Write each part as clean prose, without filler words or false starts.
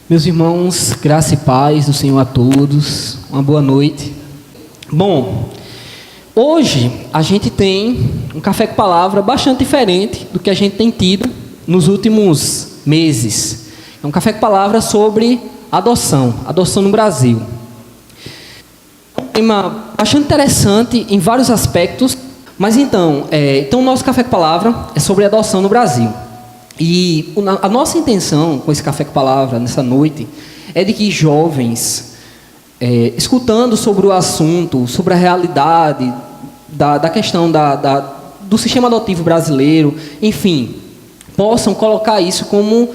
Meus irmãos, graça e paz do Senhor a todos, uma boa noite. Bom, hoje a gente tem um Café com Palavra bastante diferente do que a gente tem tido nos últimos meses. É um Café com Palavra sobre adoção no Brasil. É um tema bastante interessante em vários aspectos, mas então o nosso Café com Palavra é sobre adoção no Brasil. E a nossa intenção com esse Café com Palavra, nessa noite, é de que jovens, escutando sobre o assunto, sobre a realidade da questão do sistema adotivo brasileiro, enfim, possam colocar isso como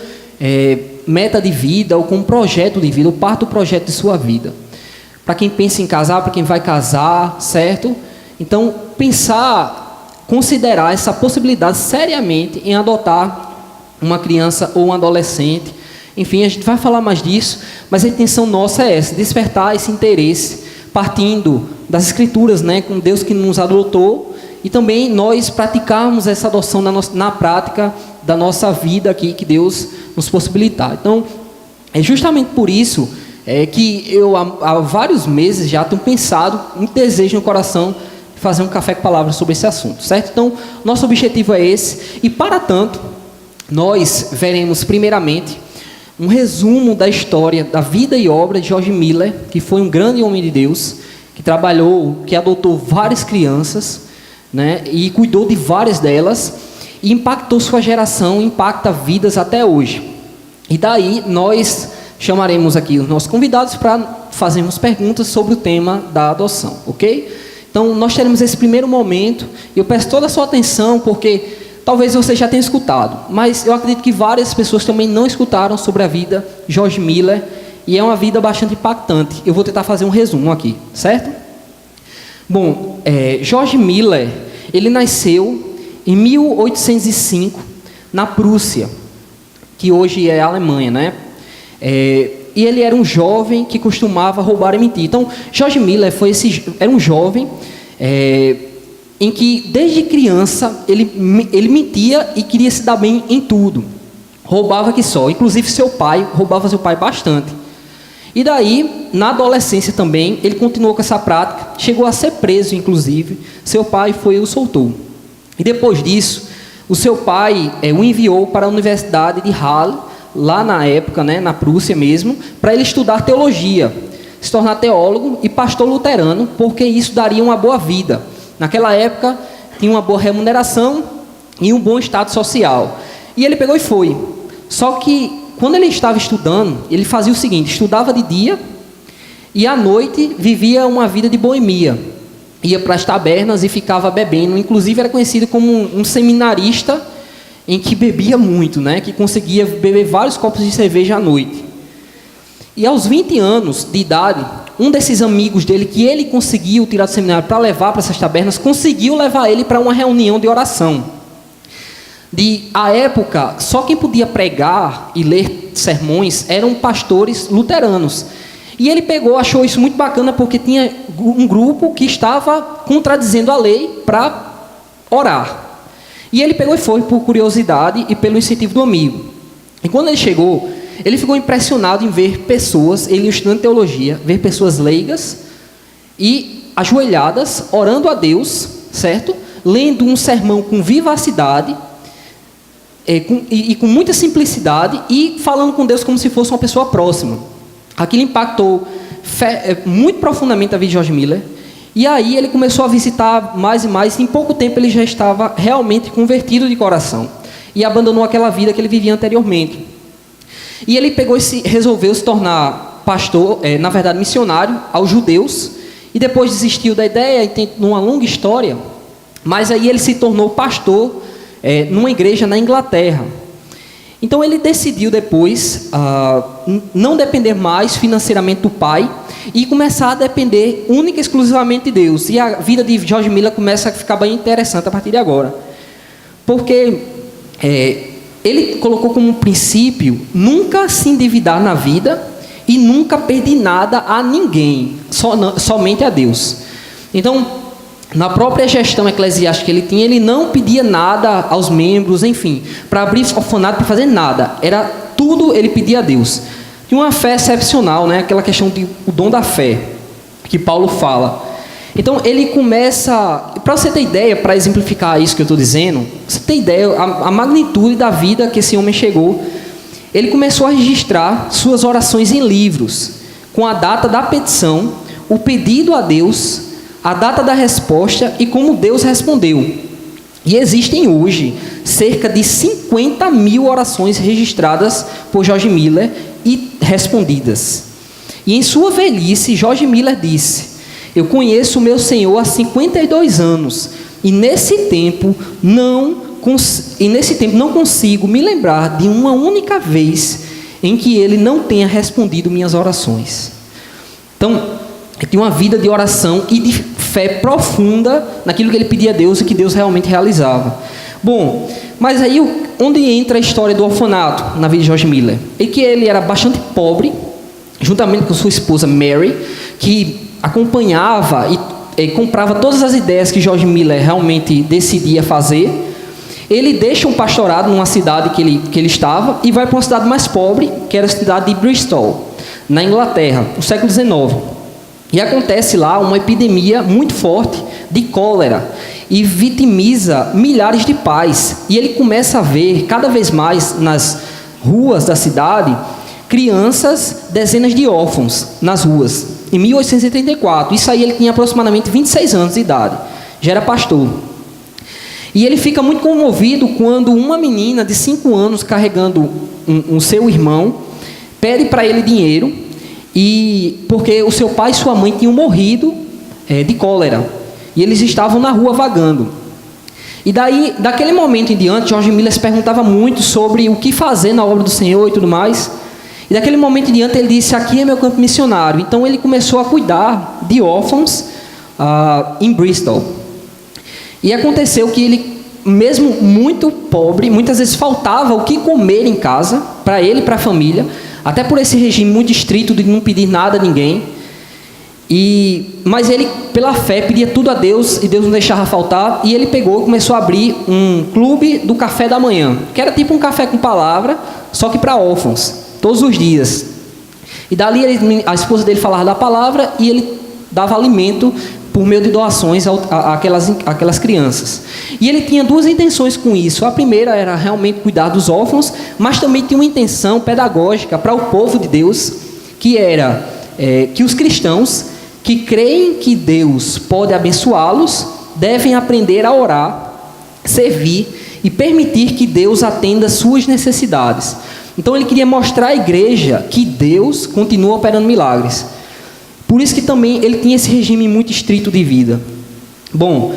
meta de vida, ou como projeto de vida, ou parte do projeto de sua vida. Para quem pensa em casar, para quem vai casar, certo? Então, considerar essa possibilidade seriamente em adotar uma criança ou um adolescente. Enfim, a gente vai falar mais disso, mas a intenção nossa é essa, despertar esse interesse, partindo das Escrituras, com Deus que nos adotou, e também nós praticarmos essa adoção na prática da nossa vida aqui, que Deus nos possibilitar. Então, é justamente por isso que eu, há vários meses já tenho pensado, um desejo no coração, de fazer um Café com Palavra sobre esse assunto, certo? Então, nosso objetivo é esse, e para tanto, nós veremos primeiramente um resumo da história, da vida e obra de George Miller, que foi um grande homem de Deus, que adotou várias crianças, e cuidou de várias delas, e impactou sua geração, impacta vidas até hoje. E daí nós chamaremos aqui os nossos convidados para fazermos perguntas sobre o tema da adoção, ok? Então nós teremos esse primeiro momento, e eu peço toda a sua atenção, porque talvez você já tenha escutado, mas eu acredito que várias pessoas também não escutaram sobre a vida de George Miller, e é uma vida bastante impactante. Eu vou tentar fazer um resumo aqui, certo? Bom, George Miller, ele nasceu em 1805, na Prússia, que hoje é a Alemanha, E ele era um jovem que costumava roubar e mentir. Então, George Miller era um jovem em que, desde criança, ele mentia e queria se dar bem em tudo. Roubava que só. Inclusive, roubava seu pai bastante. E daí, na adolescência também, ele continuou com essa prática. Chegou a ser preso, inclusive. Seu pai foi e o soltou. E depois disso, o seu pai o enviou para a Universidade de Halle, lá na época, na Prússia mesmo, para ele estudar teologia, se tornar teólogo e pastor luterano, porque isso daria uma boa vida. Naquela época, tinha uma boa remuneração e um bom status social. E ele pegou e foi. Só que, quando ele estava estudando, ele fazia o seguinte: estudava de dia e à noite vivia uma vida de boemia. Ia para as tabernas e ficava bebendo. Inclusive, era conhecido como um seminarista em que bebia muito, que conseguia beber vários copos de cerveja à noite. E aos 20 anos de idade, um desses amigos dele, que ele conseguiu tirar do seminário para levar para essas tabernas, conseguiu levar ele para uma reunião de oração. À época, só quem podia pregar e ler sermões eram pastores luteranos. E ele achou isso muito bacana, porque tinha um grupo que estava contradizendo a lei para orar. E ele pegou e foi por curiosidade e pelo incentivo do amigo. E quando ele chegou, ele ficou impressionado em ver pessoas, ele estudando teologia, ver pessoas leigas e ajoelhadas, orando a Deus, certo? Lendo um sermão com vivacidade e com muita simplicidade, e falando com Deus como se fosse uma pessoa próxima. Aquilo impactou muito profundamente a vida de George Miller. E aí ele começou a visitar mais e mais, e em pouco tempo ele já estava realmente convertido de coração, e abandonou aquela vida que ele vivia anteriormente. E ele resolveu se tornar pastor, na verdade missionário, aos judeus, e depois desistiu da ideia, numa longa história, mas aí ele se tornou pastor numa igreja na Inglaterra. Então ele decidiu depois não depender mais financeiramente do pai, e começar a depender única e exclusivamente de Deus. E a vida de George Miller começa a ficar bem interessante a partir de agora. Porque ele colocou como princípio nunca se endividar na vida e nunca pedir nada a ninguém, somente a Deus. Então, na própria gestão eclesiástica que ele tinha, ele não pedia nada aos membros, enfim, para abrir orfanato, para fazer nada. Era tudo ele pedia a Deus. tinha uma fé excepcional, né? Aquela questão de o dom da fé, que Paulo fala. Então ele começa, para você ter ideia, para exemplificar isso que eu estou dizendo, você ter ideia, a magnitude da vida que esse homem chegou, ele começou a registrar suas orações em livros, com a data da petição, o pedido a Deus, a data da resposta e como Deus respondeu. E existem hoje cerca de 50 mil orações registradas por George Miller e respondidas. E em sua velhice, George Miller disse: eu conheço o meu Senhor há 52 anos, e nesse tempo não consigo me lembrar de uma única vez em que ele não tenha respondido minhas orações. Então, ele tinha uma vida de oração e de fé profunda naquilo que ele pedia a Deus e que Deus realmente realizava. Bom, mas aí onde entra a história do orfanato na vida de George Miller? É que ele era bastante pobre, juntamente com sua esposa Mary, que acompanhava e comprava todas as ideias que George Miller realmente decidia fazer. Ele deixa um pastorado numa cidade que ele estava e vai para uma cidade mais pobre, que era a cidade de Bristol, na Inglaterra, no século XIX. E acontece lá uma epidemia muito forte de cólera e vitimiza milhares de pais. E ele começa a ver cada vez mais nas ruas da cidade crianças, dezenas de órfãos nas ruas. Em 1834, isso aí ele tinha aproximadamente 26 anos de idade, já era pastor. E ele fica muito comovido quando uma menina de 5 anos, carregando um seu irmão, pede para ele dinheiro, e porque o seu pai e sua mãe tinham morrido de cólera, e eles estavam na rua vagando. E daí, daquele momento em diante, George Miller se perguntava muito sobre o que fazer na obra do Senhor e tudo mais. E daquele momento em diante ele disse: aqui é meu campo missionário. Então ele começou a cuidar de órfãos em Bristol. E aconteceu que ele, mesmo muito pobre, muitas vezes faltava o que comer em casa, para ele e para a família, até por esse regime muito estrito de não pedir nada a ninguém. Mas ele, pela fé, pedia tudo a Deus e Deus não deixava faltar. E ele pegou e começou a abrir um clube do café da manhã, que era tipo um café com palavra, só que para órfãos, todos os dias. E dali a esposa dele falava da palavra e ele dava alimento por meio de doações àquelas crianças. E ele tinha duas intenções com isso. A primeira era realmente cuidar dos órfãos, mas também tinha uma intenção pedagógica para o povo de Deus, que era que os cristãos que creem que Deus pode abençoá-los devem aprender a orar, servir e permitir que Deus atenda suas necessidades. Então ele queria mostrar à igreja que Deus continua operando milagres. Por isso que também ele tinha esse regime muito estrito de vida. Bom,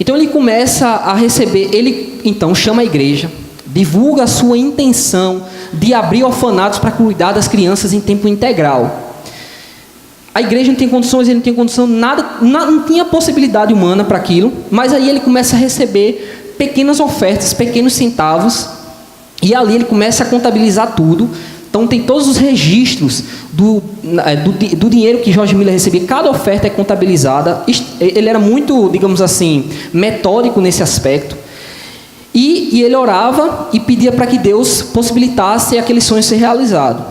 então ele começa a receber, ele então chama a igreja, divulga a sua intenção de abrir orfanatos para cuidar das crianças em tempo integral. A igreja não tem condições, ele não tem condição, não tinha possibilidade humana para aquilo, mas aí ele começa a receber pequenas ofertas, pequenos centavos, e ali ele começa a contabilizar tudo. Então tem todos os registros do dinheiro que George Miller recebia, cada oferta é contabilizada. Ele era muito, digamos assim, metódico nesse aspecto. E ele orava e pedia para que Deus possibilitasse aquele sonho ser realizado.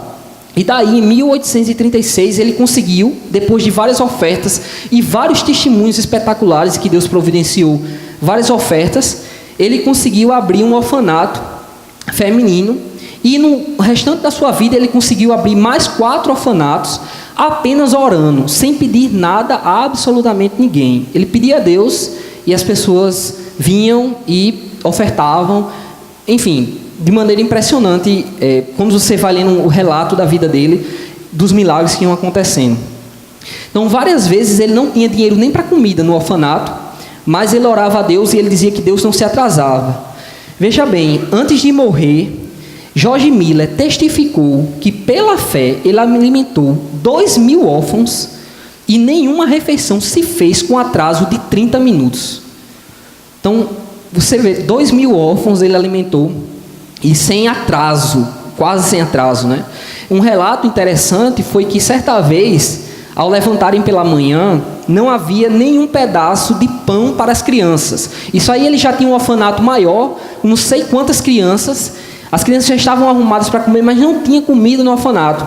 E daí, em 1836, ele conseguiu, depois de várias ofertas e vários testemunhos espetaculares que Deus providenciou, várias ofertas, ele conseguiu abrir um orfanato feminino. E no restante da sua vida ele conseguiu abrir mais 4 orfanatos, apenas orando, sem pedir nada a absolutamente ninguém. Ele pedia a Deus e as pessoas vinham e ofertavam, enfim, de maneira impressionante, quando você vai lendo o relato da vida dele, dos milagres que iam acontecendo. Então, várias vezes ele não tinha dinheiro nem para comida no orfanato, mas ele orava a Deus e ele dizia que Deus não se atrasava. Veja bem, antes de morrer, George Miller testificou que pela fé ele alimentou 2.000 órfãos e nenhuma refeição se fez com atraso de 30 minutos. Então, você vê, 2.000 órfãos ele alimentou e sem atraso, quase sem atraso, né? Um relato interessante foi que certa vez, ao levantarem pela manhã, não havia nenhum pedaço de pão para as crianças. Isso aí ele já tinha um orfanato maior, não sei quantas crianças. As crianças já estavam arrumadas para comer, mas não tinha comida no orfanato.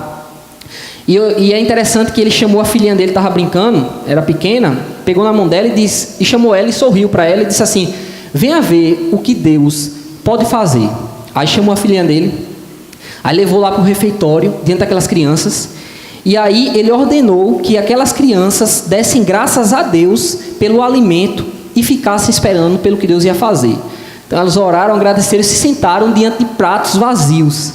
E é interessante que ele chamou a filhinha dele, estava brincando, era pequena, pegou na mão dela e chamou ela e sorriu para ela e disse assim: venha ver o que Deus pode fazer. Aí chamou a filhinha dele, aí levou lá para o refeitório, diante daquelas crianças, e aí ele ordenou que aquelas crianças dessem graças a Deus pelo alimento e ficassem esperando pelo que Deus ia fazer. Então elas oraram, agradeceram e se sentaram diante de pratos vazios.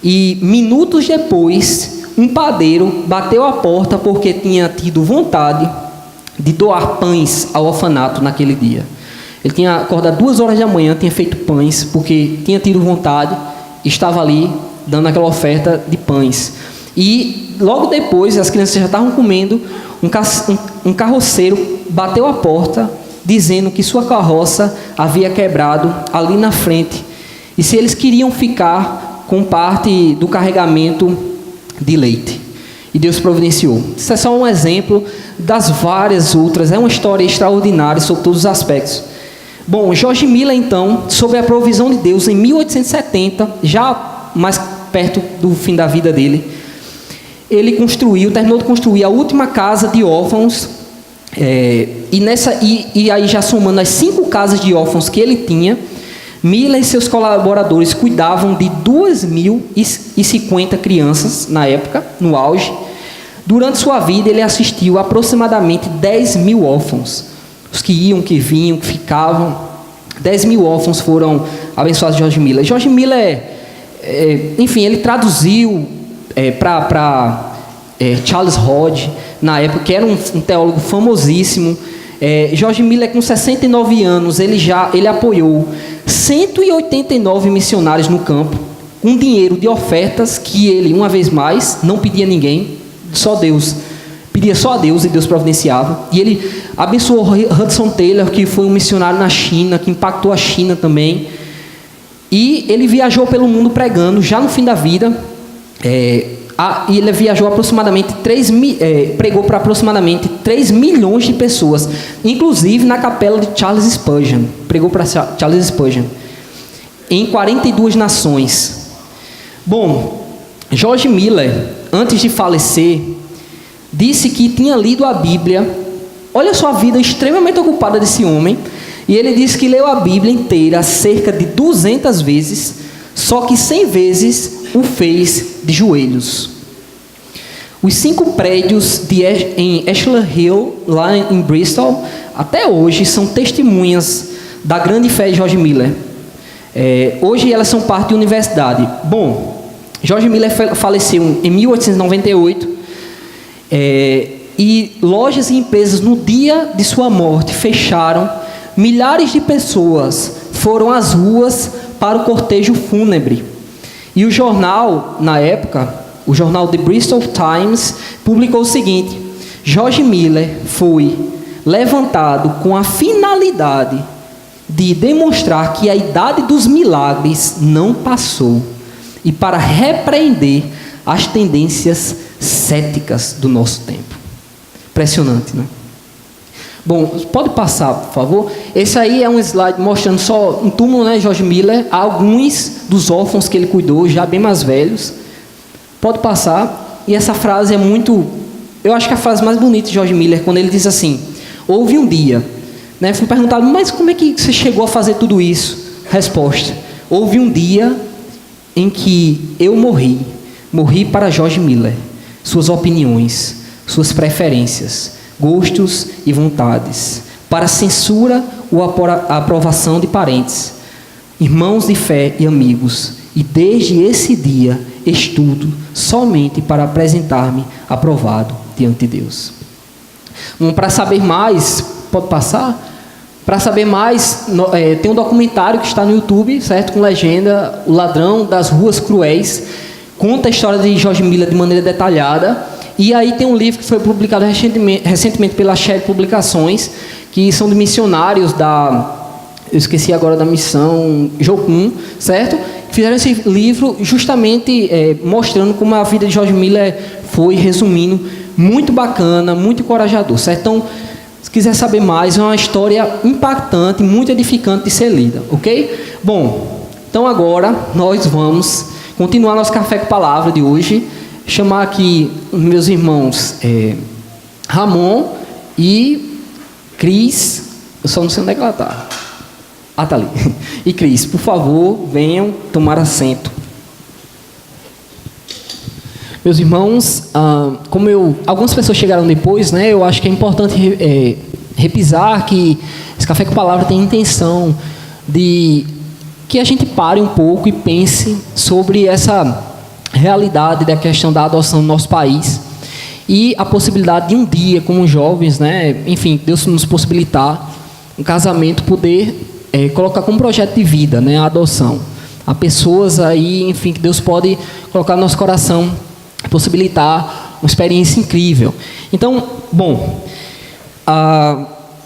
E minutos depois, um padeiro bateu a porta porque tinha tido vontade de doar pães ao orfanato naquele dia. Ele tinha acordado 2 horas da manhã, tinha feito pães porque tinha tido vontade e estava ali dando aquela oferta de pães. E logo depois, as crianças já estavam comendo, um carroceiro bateu a porta dizendo que sua carroça havia quebrado ali na frente e se eles queriam ficar com parte do carregamento de leite. E Deus providenciou. Isso é só um exemplo das várias outras. É uma história extraordinária sobre todos os aspectos. Bom, George Miller, então, sobre a provisão de Deus, em 1870, já mais perto do fim da vida dele, ele terminou de construir a última casa de órfãos, e aí já somando as 5 casas de órfãos que ele tinha, Miller e seus colaboradores cuidavam de 2.050 crianças na época, no auge. Durante sua vida, ele assistiu a aproximadamente 10.000 órfãos. Os que iam, que vinham, que ficavam. 10.000 órfãos foram abençoados de George Miller. George Miller, enfim, ele traduziu para Charles Hodge, na época, que era um teólogo famosíssimo. George Miller, com 69 anos, ele apoiou 189 missionários no campo, com dinheiro de ofertas que ele, uma vez mais, não pedia a ninguém, só Deus. Pedia só a Deus e Deus providenciava. E ele abençoou Hudson Taylor, que foi um missionário na China, que impactou a China também. E ele viajou pelo mundo pregando, já no fim da vida. E ele viajou aproximadamente pregou para aproximadamente 3 milhões de pessoas, inclusive na capela de Charles Spurgeon. Pregou para Charles Spurgeon em 42 nações. Bom, George Miller, antes de falecer, disse que tinha lido a Bíblia. Olha só a vida extremamente ocupada desse homem. E ele disse que leu a Bíblia inteira cerca de 200 vezes, só que 100 vezes o fez de joelhos. Os 5 prédios em Ashland Hill, lá em Bristol, até hoje são testemunhas da grande fé de George Miller. Hoje elas são parte de universidade. Bom, George Miller faleceu em 1898, e lojas e empresas no dia de sua morte fecharam. Milhares de pessoas foram às ruas para o cortejo fúnebre. E o jornal, na época, o jornal The Bristol Times, publicou o seguinte: George Miller foi levantado com a finalidade de demonstrar que a idade dos milagres não passou e para repreender as tendências céticas do nosso tempo. Impressionante, né? Bom, pode passar, por favor. Esse aí é um slide mostrando só um túmulo, né, George Miller, alguns dos órfãos que ele cuidou, já bem mais velhos. Pode passar. E essa frase é muito... Eu acho que é a frase mais bonita de George Miller, quando ele diz assim: houve um dia, né, fui perguntado, mas como é que você chegou a fazer tudo isso? Resposta: houve um dia em que eu morri para George Miller, suas opiniões, suas preferências, gostos e vontades, para censura ou a aprovação de parentes, irmãos de fé e amigos, e desde esse dia estudo somente para apresentar-me aprovado diante de Deus. Para saber mais, pode passar? Para saber mais, tem um documentário que está no YouTube, certo? Com legenda, O Ladrão das Ruas Cruéis, conta a história de George Miller de maneira detalhada. E aí tem um livro que foi publicado recentemente pela Shed Publicações, que são de missionários eu esqueci agora da missão Jocum, certo? Fizeram esse livro justamente mostrando como a vida de George Miller foi, resumindo, muito bacana, muito encorajador, certo? Então, se quiser saber mais, é uma história impactante, muito edificante de ser lida, ok? Bom, então agora nós vamos continuar nosso Café com Palavra de hoje. chamar aqui os meus irmãos Ramon e Cris. Eu só não sei onde é que ela está. Ah, está ali. E Cris, por favor, venham tomar assento. Meus irmãos, algumas pessoas chegaram depois, né? Eu acho que é importante repisar que esse Café com Palavra tem a intenção de que a gente pare um pouco e pense sobre essa realidade da questão da adoção no nosso país e a possibilidade de um dia, como jovens, né? Enfim, Deus nos possibilitar um casamento, poder colocar como projeto de vida, né? A adoção. Há pessoas aí, enfim, que Deus pode colocar no nosso coração, possibilitar uma experiência incrível. Então, bom,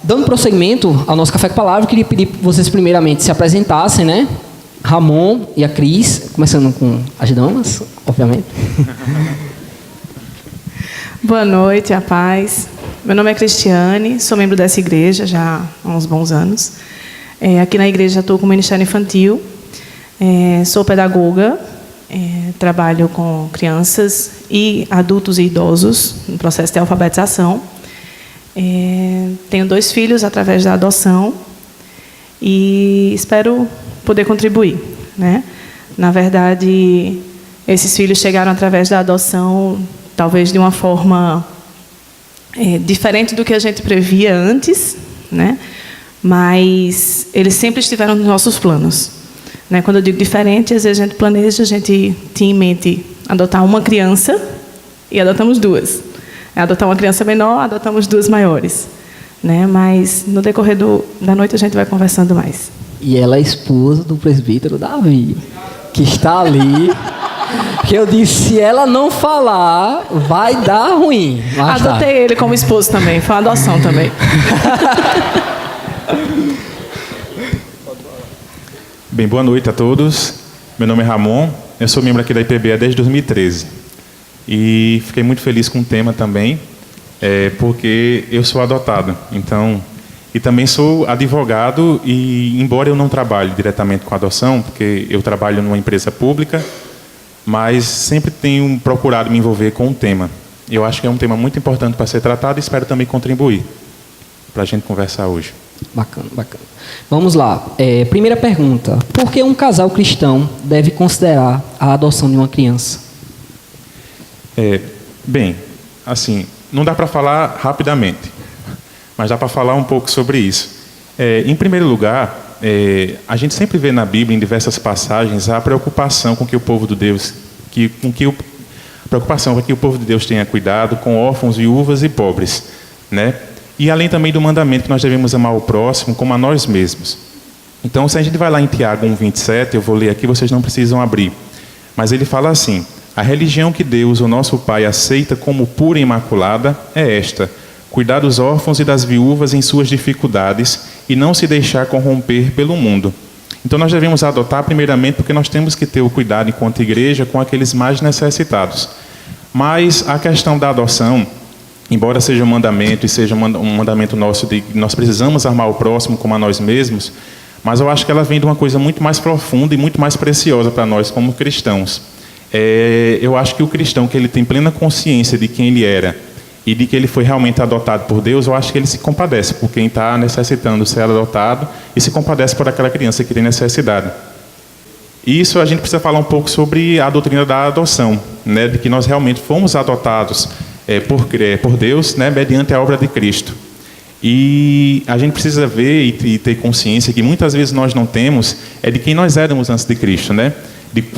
dando prosseguimento ao nosso Café com Palavra, eu queria pedir que vocês primeiramente se apresentassem, né? Ramon e a Cris, começando com as damas, obviamente. Boa noite, a paz. Meu nome é Cristiane, sou membro dessa igreja já há uns bons anos. Aqui na igreja estou com o Ministério Infantil, sou pedagoga, trabalho com crianças e adultos e idosos no processo de alfabetização. Tenho 2 filhos através da adoção e espero poder contribuir, né? Na verdade, esses filhos chegaram através da adoção, talvez de uma forma diferente do que a gente previa antes, né? Mas eles sempre estiveram nos nossos planos, né? Quando eu digo diferente, às vezes a gente planeja, a gente tinha em mente adotar uma criança e adotamos 2. Adotar uma criança menor, adotamos 2 maiores, né? Mas no decorrer da noite a gente vai conversando mais. E ela é esposa do presbítero Davi, que está ali. Que eu disse, se ela não falar, vai dar ruim. Adotei ele como esposo também, foi uma adoção também. Bem, boa noite a todos. Meu nome é Ramon, eu sou membro aqui da IPBA desde 2013. E fiquei muito feliz com o tema também, porque eu sou adotado. Então, e também sou advogado e, embora eu não trabalhe diretamente com adoção, porque eu trabalho numa empresa pública, mas sempre tenho procurado me envolver com o tema. Eu acho que é um tema muito importante para ser tratado e espero também contribuir para a gente conversar hoje. Bacana, bacana. Vamos lá. Primeira pergunta. Por que um casal cristão deve considerar a adoção de uma criança? Bem, assim, não dá para falar rapidamente, mas dá para falar um pouco sobre isso. Em primeiro lugar, a gente sempre vê na Bíblia, em diversas passagens, a preocupação com que o povo de Deus, preocupação com que o povo de Deus tenha cuidado com órfãos, viúvas e pobres, né? E além também do mandamento que nós devemos amar o próximo como a nós mesmos. Então, se a gente vai lá em Tiago 1:27, eu vou ler aqui, vocês não precisam abrir. Mas ele fala assim: a religião que Deus, o nosso Pai, aceita como pura e imaculada é esta: cuidar dos órfãos e das viúvas em suas dificuldades e não se deixar corromper pelo mundo. Então, nós devemos adotar primeiramente porque nós temos que ter o cuidado enquanto igreja com aqueles mais necessitados. Mas a questão da adoção, embora seja um mandamento e seja um mandamento nosso de que nós precisamos amar o próximo como a nós mesmos, mas eu acho que ela vem de uma coisa muito mais profunda e muito mais preciosa para nós como cristãos. Eu acho que o cristão que ele tem plena consciência de quem ele era e de que ele foi realmente adotado por Deus, eu acho que ele se compadece por quem está necessitando ser adotado e se compadece por aquela criança que tem necessidade. E isso a gente precisa falar um pouco sobre a doutrina da adoção, né, de que nós realmente fomos adotados por Deus, né, mediante a obra de Cristo. E a gente precisa ver e ter consciência que muitas vezes nós não temos de quem nós éramos antes de Cristo, né?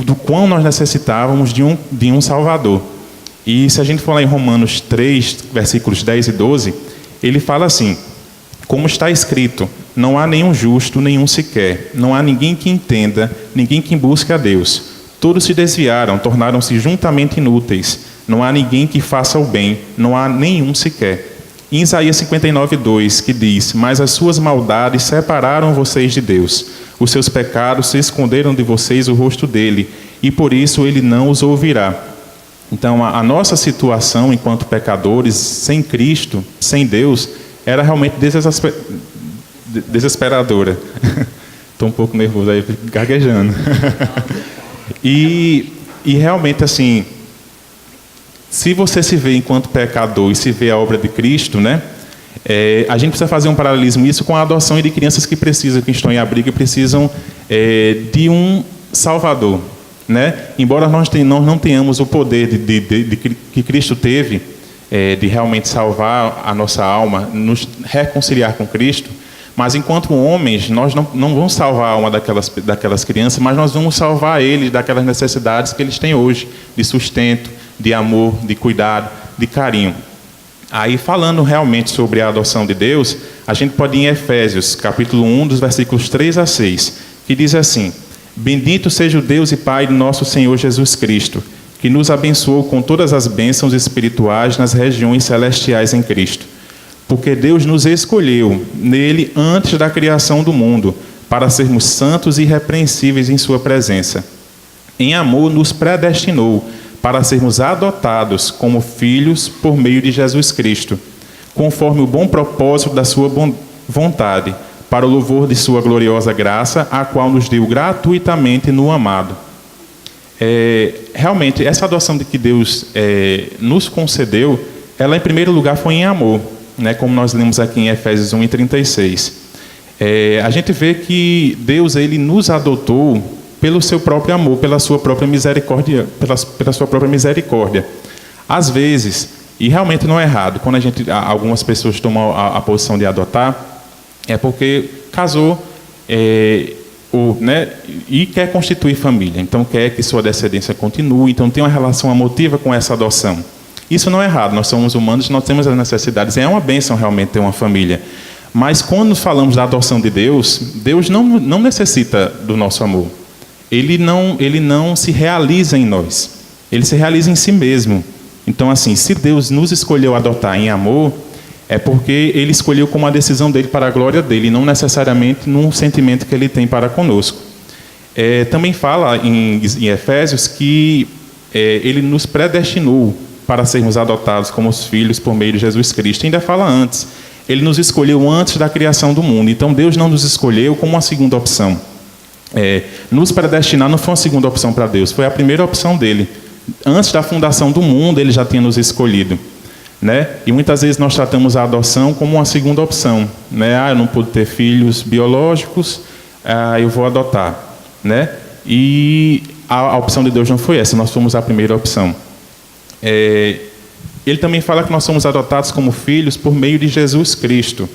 Do quão nós necessitávamos de um Salvador. E se a gente for lá em Romanos 3, versículos 10 e 12, ele fala assim: como está escrito, não há nenhum justo, nenhum sequer, não há ninguém que entenda, ninguém que busque a Deus. Todos se desviaram, tornaram-se juntamente inúteis, não há ninguém que faça o bem, não há nenhum sequer. Em Isaías 59, 2, que diz: mas as suas maldades separaram vocês de Deus, os seus pecados se esconderam de vocês o rosto dele, e por isso ele não os ouvirá. Então, a nossa situação enquanto pecadores, sem Cristo, sem Deus, era realmente desesperadora. Estou um pouco nervoso aí, gaguejando. E realmente, assim, se você se vê enquanto pecador e se vê a obra de Cristo, né? A gente precisa fazer um paralelismo isso com a adoção de crianças que estão em abrigo e precisam de um Salvador, né? Embora nós não tenhamos o poder que Cristo teve de realmente salvar a nossa alma, nos reconciliar com Cristo, mas enquanto homens nós não vamos salvar a alma daquelas crianças, mas nós vamos salvar eles daquelas necessidades que eles têm hoje, de sustento, de amor, de cuidado, de carinho. Aí, falando realmente sobre a adoção de Deus, a gente pode ir em Efésios, capítulo 1, dos versículos 3 a 6, que diz assim: Bendito seja o Deus e Pai de nosso Senhor Jesus Cristo, que nos abençoou com todas as bênçãos espirituais nas regiões celestiais em Cristo. Porque Deus nos escolheu nele antes da criação do mundo, para sermos santos e irrepreensíveis em sua presença. Em amor nos predestinou, para sermos adotados como filhos por meio de Jesus Cristo, conforme o bom propósito da sua vontade, para o louvor de sua gloriosa graça, a qual nos deu gratuitamente no amado. Realmente, essa adoção de que Deus nos concedeu, ela em primeiro lugar foi em amor, né, como nós lemos aqui em Efésios 1:36. A gente vê que Deus ele nos adotou pelo seu próprio amor, pela sua própria misericórdia, pela sua própria misericórdia. Às vezes, e realmente não é errado, quando algumas pessoas tomam a posição de adotar, é porque casou e quer constituir família, então quer que sua descendência continue, então tem uma relação emotiva com essa adoção. Isso não é errado, nós somos humanos, nós temos as necessidades, é uma bênção realmente ter uma família. Mas quando falamos da adoção de Deus, Deus não necessita do nosso amor. Ele não se realiza em nós, ele se realiza em si mesmo. Então, assim, se Deus nos escolheu adotar em amor, é porque ele escolheu como uma decisão dele para a glória dele, e não necessariamente num sentimento que ele tem para conosco. Também fala em Efésios que ele nos predestinou para sermos adotados como os filhos por meio de Jesus Cristo. Ainda fala antes, ele nos escolheu antes da criação do mundo. Então, Deus não nos escolheu como uma segunda opção. Nos predestinar não foi uma segunda opção para Deus, foi a primeira opção dele. Antes da fundação do mundo, ele já tinha nos escolhido, né? E muitas vezes nós tratamos a adoção como uma segunda opção, né? Eu não pude ter filhos biológicos, eu vou adotar, né? E a opção de Deus não foi essa, nós fomos a primeira opção. Ele também fala que nós somos adotados como filhos por meio de Jesus Cristo.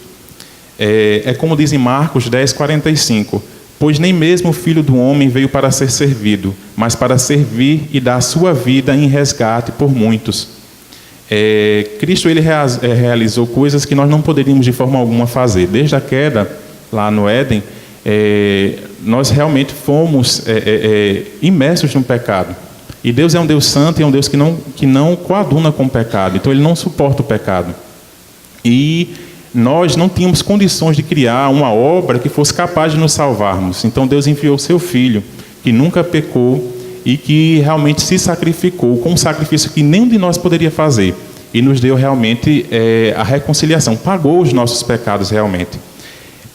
Como diz em Marcos 10:45. Pois nem mesmo o Filho do Homem veio para ser servido, mas para servir e dar a sua vida em resgate por muitos. Cristo ele realizou coisas que nós não poderíamos de forma alguma fazer. Desde a queda lá no Éden, nós realmente fomos imersos no pecado. E Deus é um Deus santo e é um Deus que não coaduna com o pecado. Então ele não suporta o pecado. E nós não tínhamos condições de criar uma obra que fosse capaz de nos salvarmos. Então Deus enviou o seu Filho, que nunca pecou e que realmente se sacrificou com um sacrifício que nenhum de nós poderia fazer. E nos deu realmente a reconciliação, pagou os nossos pecados realmente.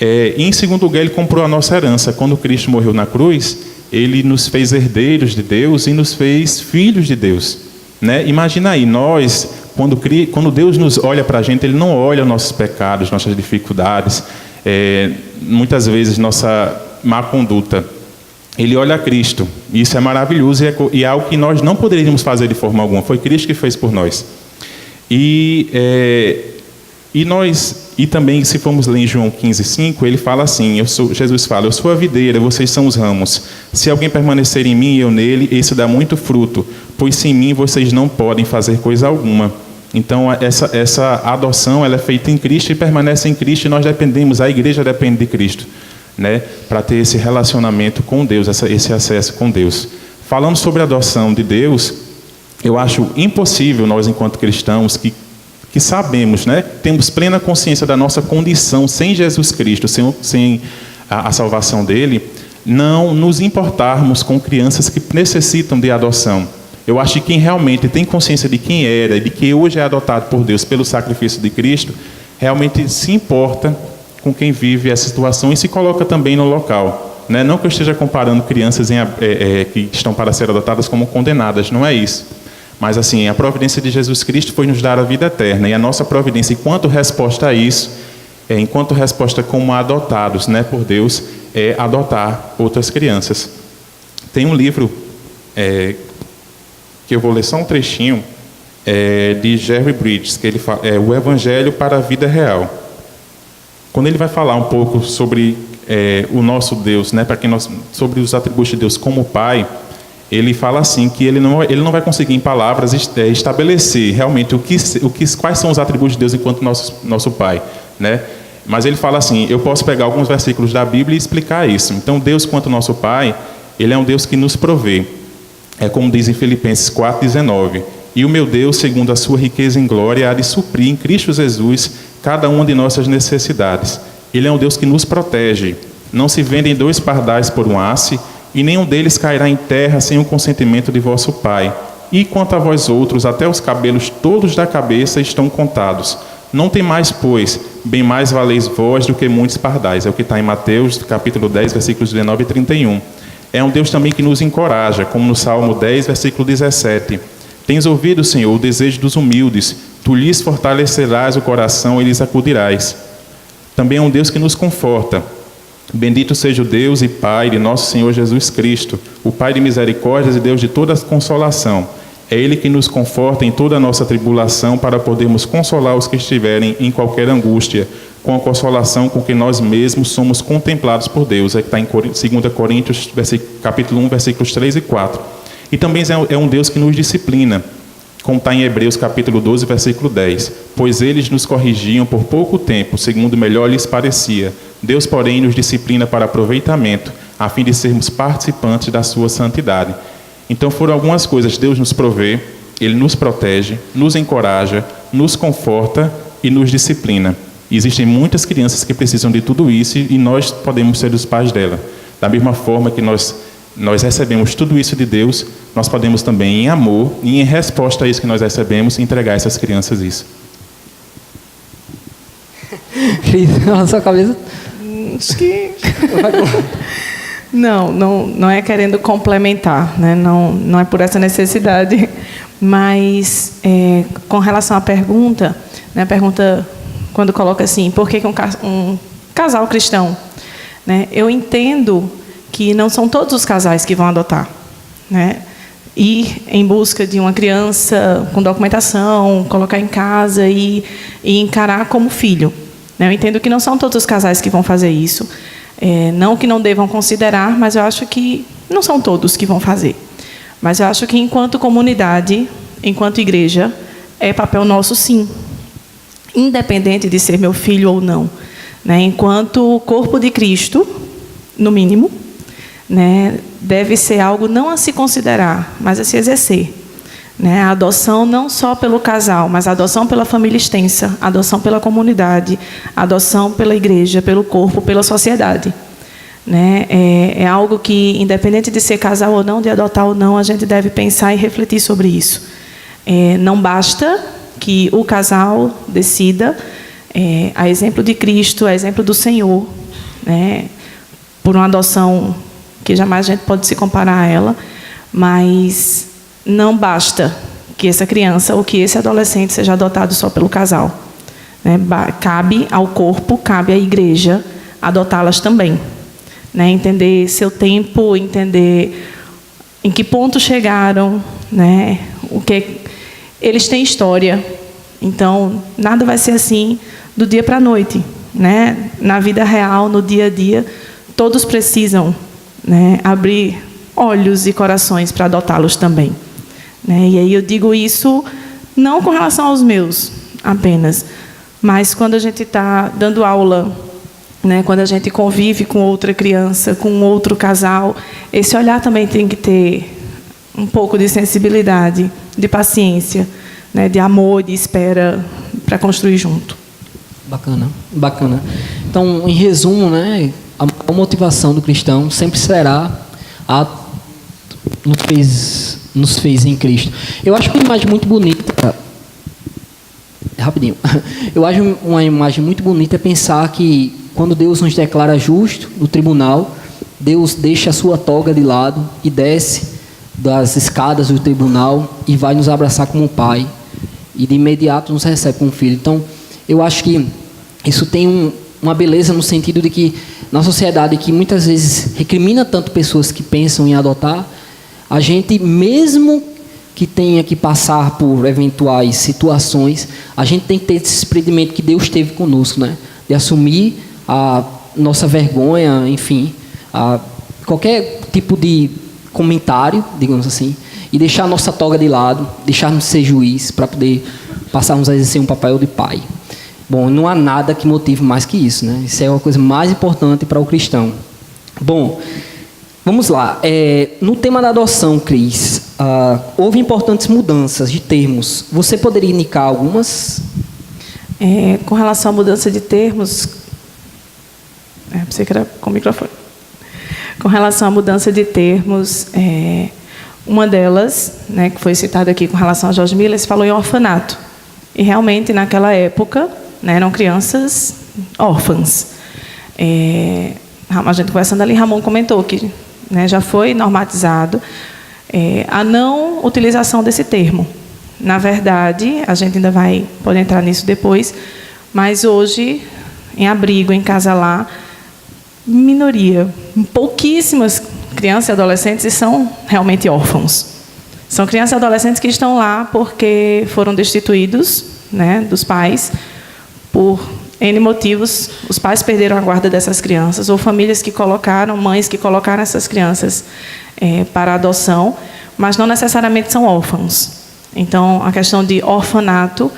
E em segundo lugar, ele comprou a nossa herança. Quando Cristo morreu na cruz, ele nos fez herdeiros de Deus e nos fez filhos de Deus, né? Imagina aí, nós... Quando Deus nos olha para a gente, ele não olha nossos pecados, nossas dificuldades, muitas vezes nossa má conduta. Ele olha a Cristo. Isso é maravilhoso e é algo que nós não poderíamos fazer de forma alguma. Foi Cristo que fez por nós. E também, se formos ler em João 15:5, ele fala assim, Jesus fala, eu sou a videira, vocês são os ramos. Se alguém permanecer em mim e eu nele, esse dá muito fruto, pois sem mim vocês não podem fazer coisa alguma. Então, essa adoção ela é feita em Cristo e permanece em Cristo, e nós dependemos, a igreja depende de Cristo, né, para ter esse relacionamento com Deus, esse acesso com Deus. Falando sobre a adoção de Deus, eu acho impossível nós, enquanto cristãos, que sabemos, né, temos plena consciência da nossa condição sem Jesus Cristo, sem a salvação dele, não nos importarmos com crianças que necessitam de adoção. Eu acho que quem realmente tem consciência de quem era e de que hoje é adotado por Deus pelo sacrifício de Cristo, realmente se importa com quem vive essa situação e se coloca também no local, né? Não que eu esteja comparando crianças que estão para ser adotadas como condenadas, não é isso. Mas assim, a providência de Jesus Cristo foi nos dar a vida eterna, e a nossa providência, enquanto resposta a isso, enquanto resposta como adotados, né, por Deus, é adotar outras crianças. Tem um livro que eu vou ler só um trechinho, de Jerry Bridges, que ele fala, O Evangelho para a Vida Real. Quando ele vai falar um pouco sobre o nosso Deus, né, sobre os atributos de Deus como Pai, ele fala assim que ele não vai conseguir em palavras estabelecer realmente quais são os atributos de Deus enquanto nosso Pai, né? Mas ele fala assim: eu posso pegar alguns versículos da Bíblia e explicar isso. Então, Deus, quanto nosso Pai, Ele é um Deus que nos provê. É como diz em Filipenses 4,19: e o meu Deus, segundo a sua riqueza em glória, há de suprir em Cristo Jesus cada uma de nossas necessidades. Ele é um Deus que nos protege. Não se vendem 2 pardais por um haste, e nenhum deles cairá em terra sem o consentimento de vosso Pai. E quanto a vós outros, até os cabelos todos da cabeça estão contados. Não temais, pois, bem mais valeis vós do que muitos pardais. É o que está em Mateus, capítulo 10, versículos 19 e 31. É um Deus também que nos encoraja, como no Salmo 10, versículo 17. Tens ouvido, Senhor, o desejo dos humildes. Tu lhes fortalecerás o coração e lhes acudirás. Também é um Deus que nos conforta. Bendito seja o Deus e Pai de nosso Senhor Jesus Cristo, o Pai de misericórdias e Deus de toda consolação. É Ele que nos conforta em toda a nossa tribulação, para podermos consolar os que estiverem em qualquer angústia, com a consolação com que nós mesmos somos contemplados por Deus. É que está em 2 Coríntios, capítulo 1, versículos 3 e 4. E também é um Deus que nos disciplina, como está em Hebreus, capítulo 12, versículo 10. Pois eles nos corrigiam por pouco tempo, segundo melhor lhes parecia. Deus, porém, nos disciplina para aproveitamento, a fim de sermos participantes da sua santidade. Então foram algumas coisas. Deus nos provê, Ele nos protege, nos encoraja, nos conforta e nos disciplina. E existem muitas crianças que precisam de tudo isso, e nós podemos ser os pais dela. Da mesma forma que nós recebemos tudo isso de Deus, nós podemos também, em amor e em resposta a isso que nós recebemos, entregar a essas crianças isso. Cris, na sua cabeça... Acho que... Não é querendo complementar, né? Não é por essa necessidade, mas com relação à pergunta, né? A pergunta quando coloca assim, por que um casal cristão, né? Eu entendo que não são todos os casais que vão adotar, né? Ir em busca de uma criança com documentação, colocar em casa e encarar como filho, né? Eu entendo que não são todos os casais que vão fazer isso. Não que não devam considerar, mas eu acho que não são todos que vão fazer. Mas eu acho que, enquanto comunidade, enquanto igreja, é papel nosso, sim. Independente de ser meu filho ou não. Né? Enquanto corpo de Cristo, no mínimo, né, deve ser algo não a se considerar, mas a se exercer. Né? A adoção não só pelo casal, mas a adoção pela família extensa, a adoção pela comunidade, a adoção pela igreja, pelo corpo, pela sociedade. Né? É algo que, independente de ser casal ou não, de adotar ou não, a gente deve pensar e refletir sobre isso. Não basta que o casal decida, a exemplo de Cristo, a exemplo do Senhor, né, por uma adoção que jamais a gente pode se comparar a ela, mas não basta que essa criança ou que esse adolescente seja adotado só pelo casal. Né? Cabe ao corpo, cabe à igreja adotá-las também. Né? Entender seu tempo, entender em que ponto chegaram, né? O que eles têm história. Então, nada vai ser assim do dia para a noite. Né? Na vida real, no dia a dia, todos precisam, né, abrir olhos e corações para adotá-los também. Né? E aí eu digo isso não com relação aos meus apenas, mas quando a gente está dando aula, né, quando a gente convive com outra criança, com outro casal, esse olhar também tem que ter um pouco de sensibilidade, de paciência, né, de amor, de espera para construir junto. Bacana, bacana. Então, em resumo, né, a motivação do cristão sempre será a nos fez em Cristo. Eu acho uma imagem muito bonita. Rapidinho. Eu acho uma imagem muito bonita pensar que quando Deus nos declara justo no tribunal, Deus deixa a sua toga de lado e desce das escadas do tribunal e vai nos abraçar como pai e de imediato nos recebe como filho. Então, eu acho que isso tem uma beleza no sentido de que na sociedade que muitas vezes recrimina tanto pessoas que pensam em adotar, a gente, mesmo que tenha que passar por eventuais situações, a gente tem que ter esse desprendimento que Deus teve conosco, né? De assumir a nossa vergonha, enfim, qualquer tipo de comentário, digamos assim, e deixar a nossa toga de lado, deixarmos de ser juiz para poder passarmos a exercer um papel de pai. Bom, não há nada que motive mais que isso, né? Isso é uma coisa mais importante para o cristão. Bom, vamos lá. No tema da adoção, Cris, houve importantes mudanças de termos. Você poderia indicar algumas? Com relação à mudança de termos... pensei que era com o microfone. Com relação à mudança de termos, uma delas, né, que foi citada aqui com relação a George Miller, se falou em orfanato. E realmente, naquela época, né, eram crianças órfãs. A gente conversando ali, Ramon comentou que, né, já foi normatizado a não utilização desse termo. Na verdade, a gente ainda pode entrar nisso depois, mas hoje, em abrigo, em casa lá, minoria, pouquíssimas crianças e adolescentes são realmente órfãos. São crianças e adolescentes que estão lá porque foram destituídos, né, dos pais por N motivos. Os pais perderam a guarda dessas crianças, ou famílias que colocaram, mães que colocaram essas crianças para adoção, mas não necessariamente são órfãos. Então, a questão de orfanato,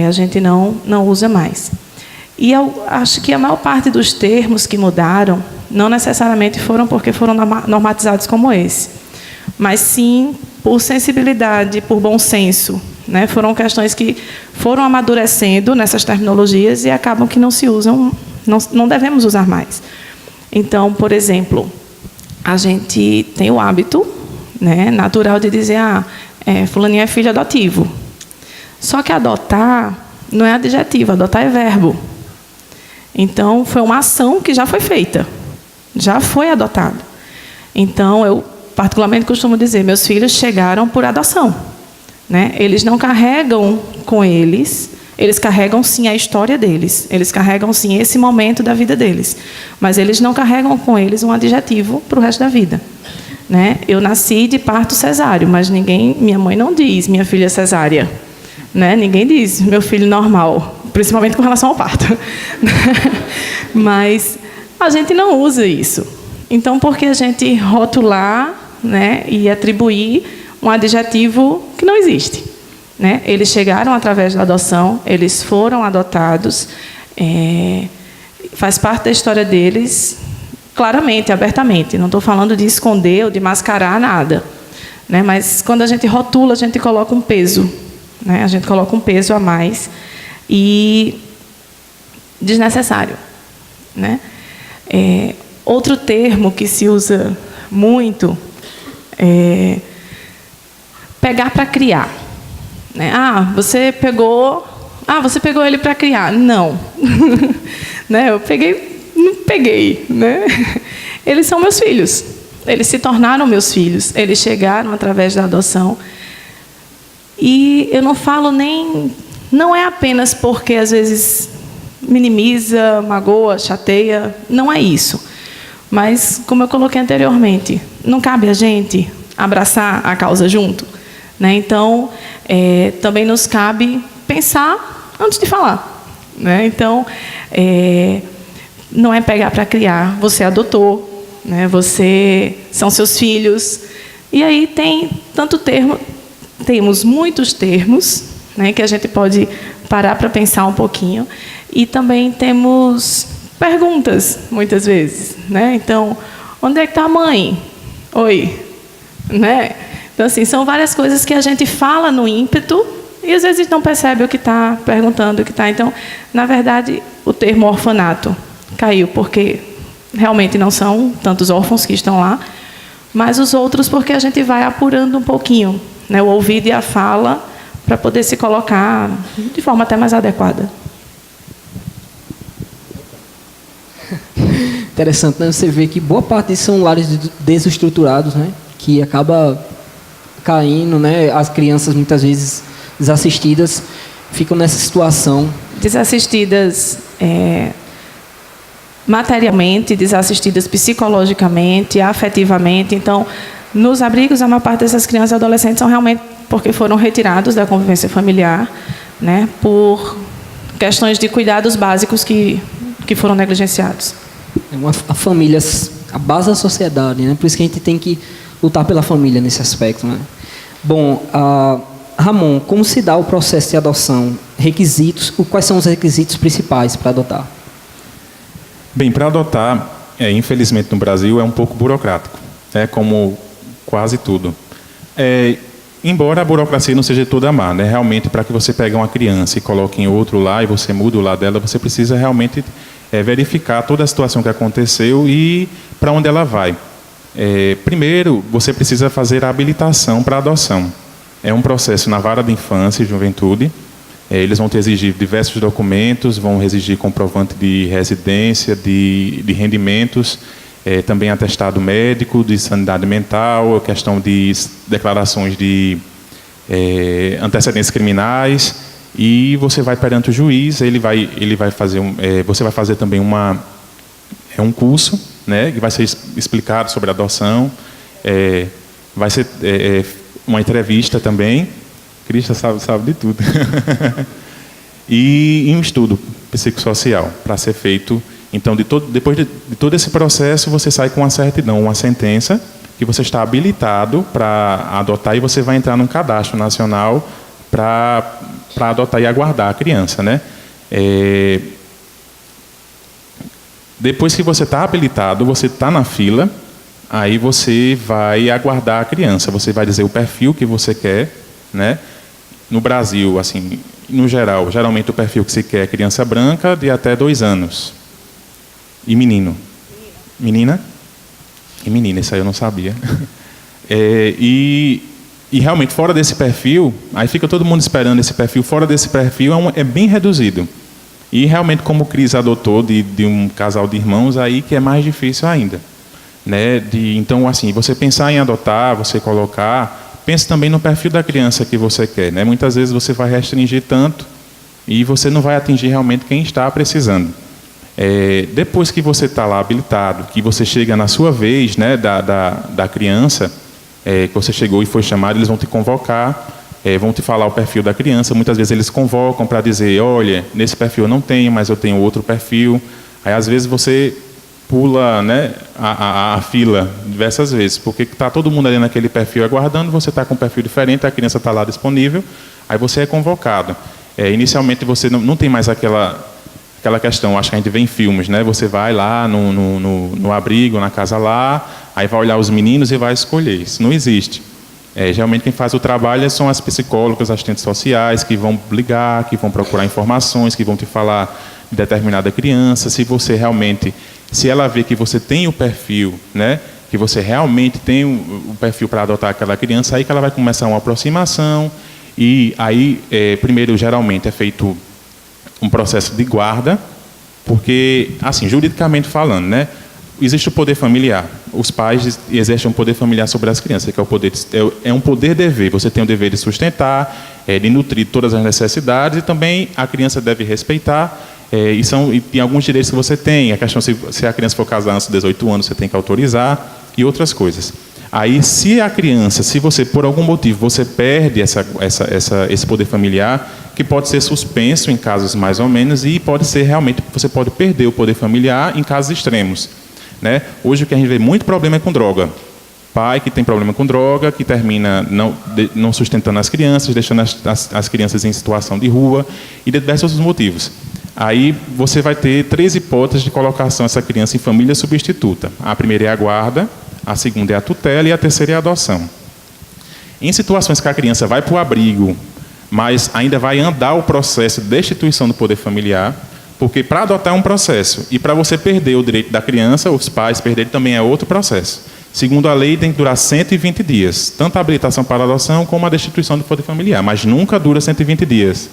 a gente não usa mais. E eu acho que a maior parte dos termos que mudaram, não necessariamente foram porque foram normatizados como esse, mas sim por sensibilidade, por bom senso, né? Foram questões que foram amadurecendo nessas terminologias e acabam que não se usam, não devemos usar mais. Então, por exemplo, a gente tem o hábito, né, natural de dizer, fulaninho é filho adotivo. Só que adotar não é adjetivo, adotar é verbo. Então, foi uma ação que já foi feita, já foi adotado. Então, eu particularmente costumo dizer, meus filhos chegaram por adoção, né? Eles não carregam com eles carregam sim a história deles, eles carregam sim esse momento da vida deles, mas eles não carregam com eles um adjetivo para o resto da vida, né? Eu nasci de parto cesáreo, mas minha mãe não diz, minha filha é cesárea, né? Ninguém diz, meu filho normal, principalmente com relação ao parto. Mas a gente não usa isso. Então, por que a gente rotular, né, e atribuir um adjetivo que não existe, né? Eles chegaram através da adoção, eles foram adotados, faz parte da história deles, claramente, abertamente. Não estou falando de esconder ou de mascarar nada, né? Mas quando a gente rotula, a gente coloca um peso, né? A gente coloca um peso a mais e desnecessário, né? Outro termo que se usa muito é pegar para criar, né? Você pegou ele para criar. Não. Né? Não peguei, né? Eles são meus filhos. Eles se tornaram meus filhos. Eles chegaram através da adoção. E eu não falo não é apenas porque às vezes minimiza, magoa, chateia, não é isso. Mas, como eu coloquei anteriormente, não cabe a gente abraçar a causa junto, né? Então, também nos cabe pensar antes de falar, né? Então, não é pegar para criar, você adotou, né? São seus filhos. E aí tem tanto termo, temos muitos termos, né, que a gente pode parar para pensar um pouquinho. E também temos perguntas, muitas vezes, né? Então, onde é que está a mãe? Oi. Né? Então, assim, são várias coisas que a gente fala no ímpeto e, às vezes, não percebe o que está perguntando, o que está. Então, na verdade, o termo orfanato caiu porque realmente não são tantos órfãos que estão lá, mas os outros porque a gente vai apurando um pouquinho, né, o ouvido e a fala para poder se colocar de forma até mais adequada. Interessante, né? Você vê que boa parte disso são lares desestruturados, né? Que acaba caindo, né? As crianças muitas vezes desassistidas ficam nessa situação. Desassistidas materialmente, desassistidas psicologicamente, afetivamente. Então, nos abrigos, a maior parte dessas crianças e adolescentes são realmente porque foram retirados da convivência familiar, né, por questões de cuidados básicos que foram negligenciados. A família, a base da sociedade, né? Por isso que a gente tem que lutar pela família nesse aspecto, né? Bom, Ramon, como se dá o processo de adoção? Requisitos, quais são os requisitos principais para adotar? Bem, para adotar, infelizmente no Brasil, é um pouco burocrático, como quase tudo. Embora a burocracia não seja toda má, né? Realmente, para que você pegue uma criança e coloque em outro lá e você muda o lar dela, você precisa realmente verificar toda a situação que aconteceu e para onde ela vai. Primeiro, você precisa fazer a habilitação para adoção. É um processo na vara de infância e juventude. Eles vão te exigir diversos documentos, vão exigir comprovante de residência, de rendimentos, também atestado médico, de sanidade mental, questão de declarações de antecedentes criminais, e você vai perante o juiz, ele vai fazer você vai fazer também um curso, né, que vai ser explicado sobre a adoção, vai ser uma entrevista também. Cristo sabe de tudo. E um estudo psicossocial para ser feito. Então, depois de todo esse processo, você sai com uma certidão, uma sentença, que você está habilitado para adotar, e você vai entrar num cadastro nacional para adotar e aguardar a criança, né? Depois que você está habilitado, você está na fila, aí você vai aguardar a criança. Você vai dizer o perfil que você quer, né? No Brasil, assim, no geral, geralmente o perfil que se quer é criança branca de até 2 anos. E menino? Menina? E menina, isso aí eu não sabia. E realmente, fora desse perfil, aí fica todo mundo esperando esse perfil, fora desse perfil é bem reduzido. E realmente, como o Cris adotou de um casal de irmãos, aí que é mais difícil ainda, né? Então, assim, você pensar em adotar, você colocar... Pense também no perfil da criança que você quer, né? Muitas vezes você vai restringir tanto e você não vai atingir realmente quem está precisando. Depois que você está lá habilitado, que você chega na sua vez, né, da criança, que você chegou e foi chamado, eles vão te convocar, vão te falar o perfil da criança. Muitas vezes eles convocam para dizer, olha, nesse perfil eu não tenho, mas eu tenho outro perfil. Aí às vezes você pula, né, a fila diversas vezes, porque está todo mundo ali naquele perfil aguardando, você está com um perfil diferente, a criança está lá disponível, aí você é convocado. Inicialmente você não tem mais aquela questão, acho que a gente vê em filmes, né? Você vai lá no abrigo, na casa lá, aí vai olhar os meninos e vai escolher. Isso não existe. Geralmente quem faz o trabalho são as psicólogas, assistentes sociais, que vão ligar, que vão procurar informações, que vão te falar de determinada criança, se ela vê que você tem o perfil, né, que você realmente tem o perfil para adotar aquela criança, aí que ela vai começar uma aproximação, e aí, primeiro, geralmente, é feito um processo de guarda, porque, assim, juridicamente falando, né, existe o poder familiar. Os pais exercem um poder familiar sobre as crianças, que é um poder-dever. Você tem o dever de sustentar, de nutrir todas as necessidades, e também a criança deve respeitar. E tem alguns direitos que você tem. A questão, se a criança for casar antes de 18 anos, você tem que autorizar, e outras coisas. Aí, se você, por algum motivo, você perde esse poder familiar, que pode ser suspenso em casos mais ou menos, e pode ser realmente, você pode perder o poder familiar em casos extremos, né? Hoje o que a gente vê muito problema é com droga. Pai que tem problema com droga, que termina não sustentando as crianças, deixando as crianças em situação de rua, e de diversos outros motivos. Aí você vai ter 3 hipóteses de colocação dessa criança em família substituta. A primeira é a guarda, a segunda é a tutela e a terceira é a adoção. Em situações que a criança vai para o abrigo, mas ainda vai andar o processo de destituição do poder familiar, porque para adotar é um processo, e para você perder o direito da criança, os pais perderem também é outro processo. Segundo a lei, tem que durar 120 dias, tanto a habilitação para a adoção como a destituição do poder familiar, mas nunca dura 120 dias.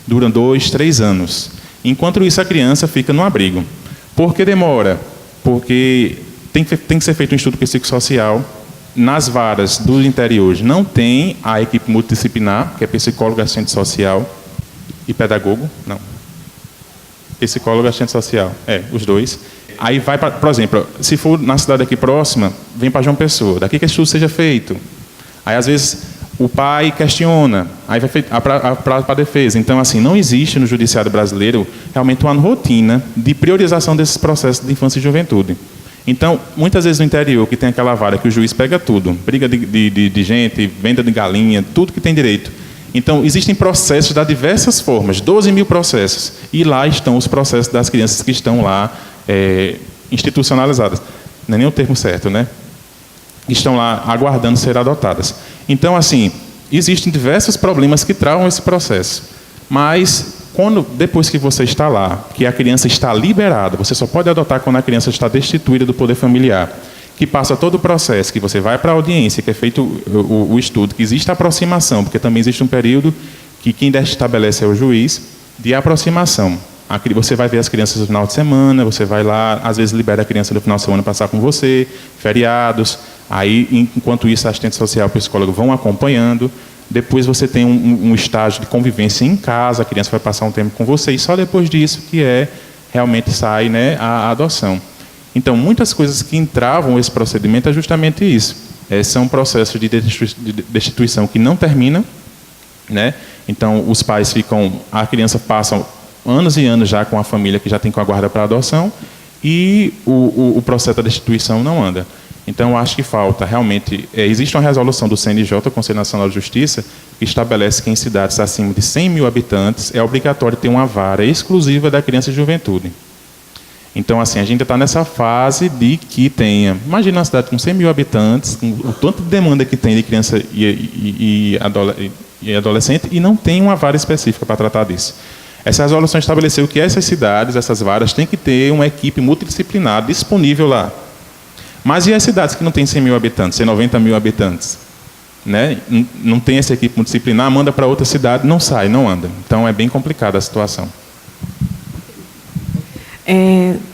Duram 2, 3 anos. Enquanto isso, a criança fica no abrigo. Por que demora? Porque tem que ser feito um estudo psicossocial, nas varas do interior não tem a equipe multidisciplinar, que é psicólogo, assistente social e pedagogo. Não. Psicólogo, assistente social. Os dois. Aí vai para, por exemplo, se for na cidade aqui próxima, vem para João Pessoa. Daqui que esse estudo seja feito. Aí, às vezes, o pai questiona, aí vai para a defesa. Então, assim, não existe no judiciário brasileiro realmente uma rotina de priorização desses processos de infância e juventude. Então, muitas vezes no interior, que tem aquela vara que o juiz pega tudo, briga de gente, venda de galinha, tudo que tem direito. Então, existem processos de diversas formas, 12 mil processos. E lá estão os processos das crianças que estão lá institucionalizadas. Não é nem o termo certo, né? Estão lá aguardando ser adotadas. Então, assim, existem diversos problemas que travam esse processo. Mas, depois que você está lá, que a criança está liberada, você só pode adotar quando a criança está destituída do poder familiar, que passa todo o processo, que você vai para a audiência, que é feito o estudo, que existe a aproximação, porque também existe um período que quem estabelece é o juiz, de aproximação. Você vai ver as crianças no final de semana, você vai lá, às vezes libera a criança no final de semana passar com você, feriados, aí, enquanto isso, a assistente social e o psicólogo vão acompanhando. Depois você tem um estágio de convivência em casa, a criança vai passar um tempo com você, e só depois disso que realmente sai, né, a adoção. Então, muitas coisas que entravam esse procedimento é justamente isso. São processos de destituição que não terminam, né? Então, os pais a criança passa anos e anos já com a família que já tem com a guarda para adoção, e o processo da destituição não anda. Então, eu acho que falta, realmente, existe uma resolução do CNJ, Conselho Nacional de Justiça, que estabelece que em cidades acima de 100 mil habitantes é obrigatório ter uma vara exclusiva da criança e juventude. Então, assim, a gente está nessa fase de que tenha... Imagina uma cidade com 100 mil habitantes, com o tanto de demanda que tem de criança e adolescente, e não tem uma vara específica para tratar disso. Essa resolução estabeleceu que essas cidades, essas varas, têm que ter uma equipe multidisciplinar disponível lá. Mas e as cidades que não têm 100 mil habitantes, 90 mil habitantes? Né? Não tem essa equipe multidisciplinar, manda para outra cidade, não sai, não anda. Então, é bem complicada a situação.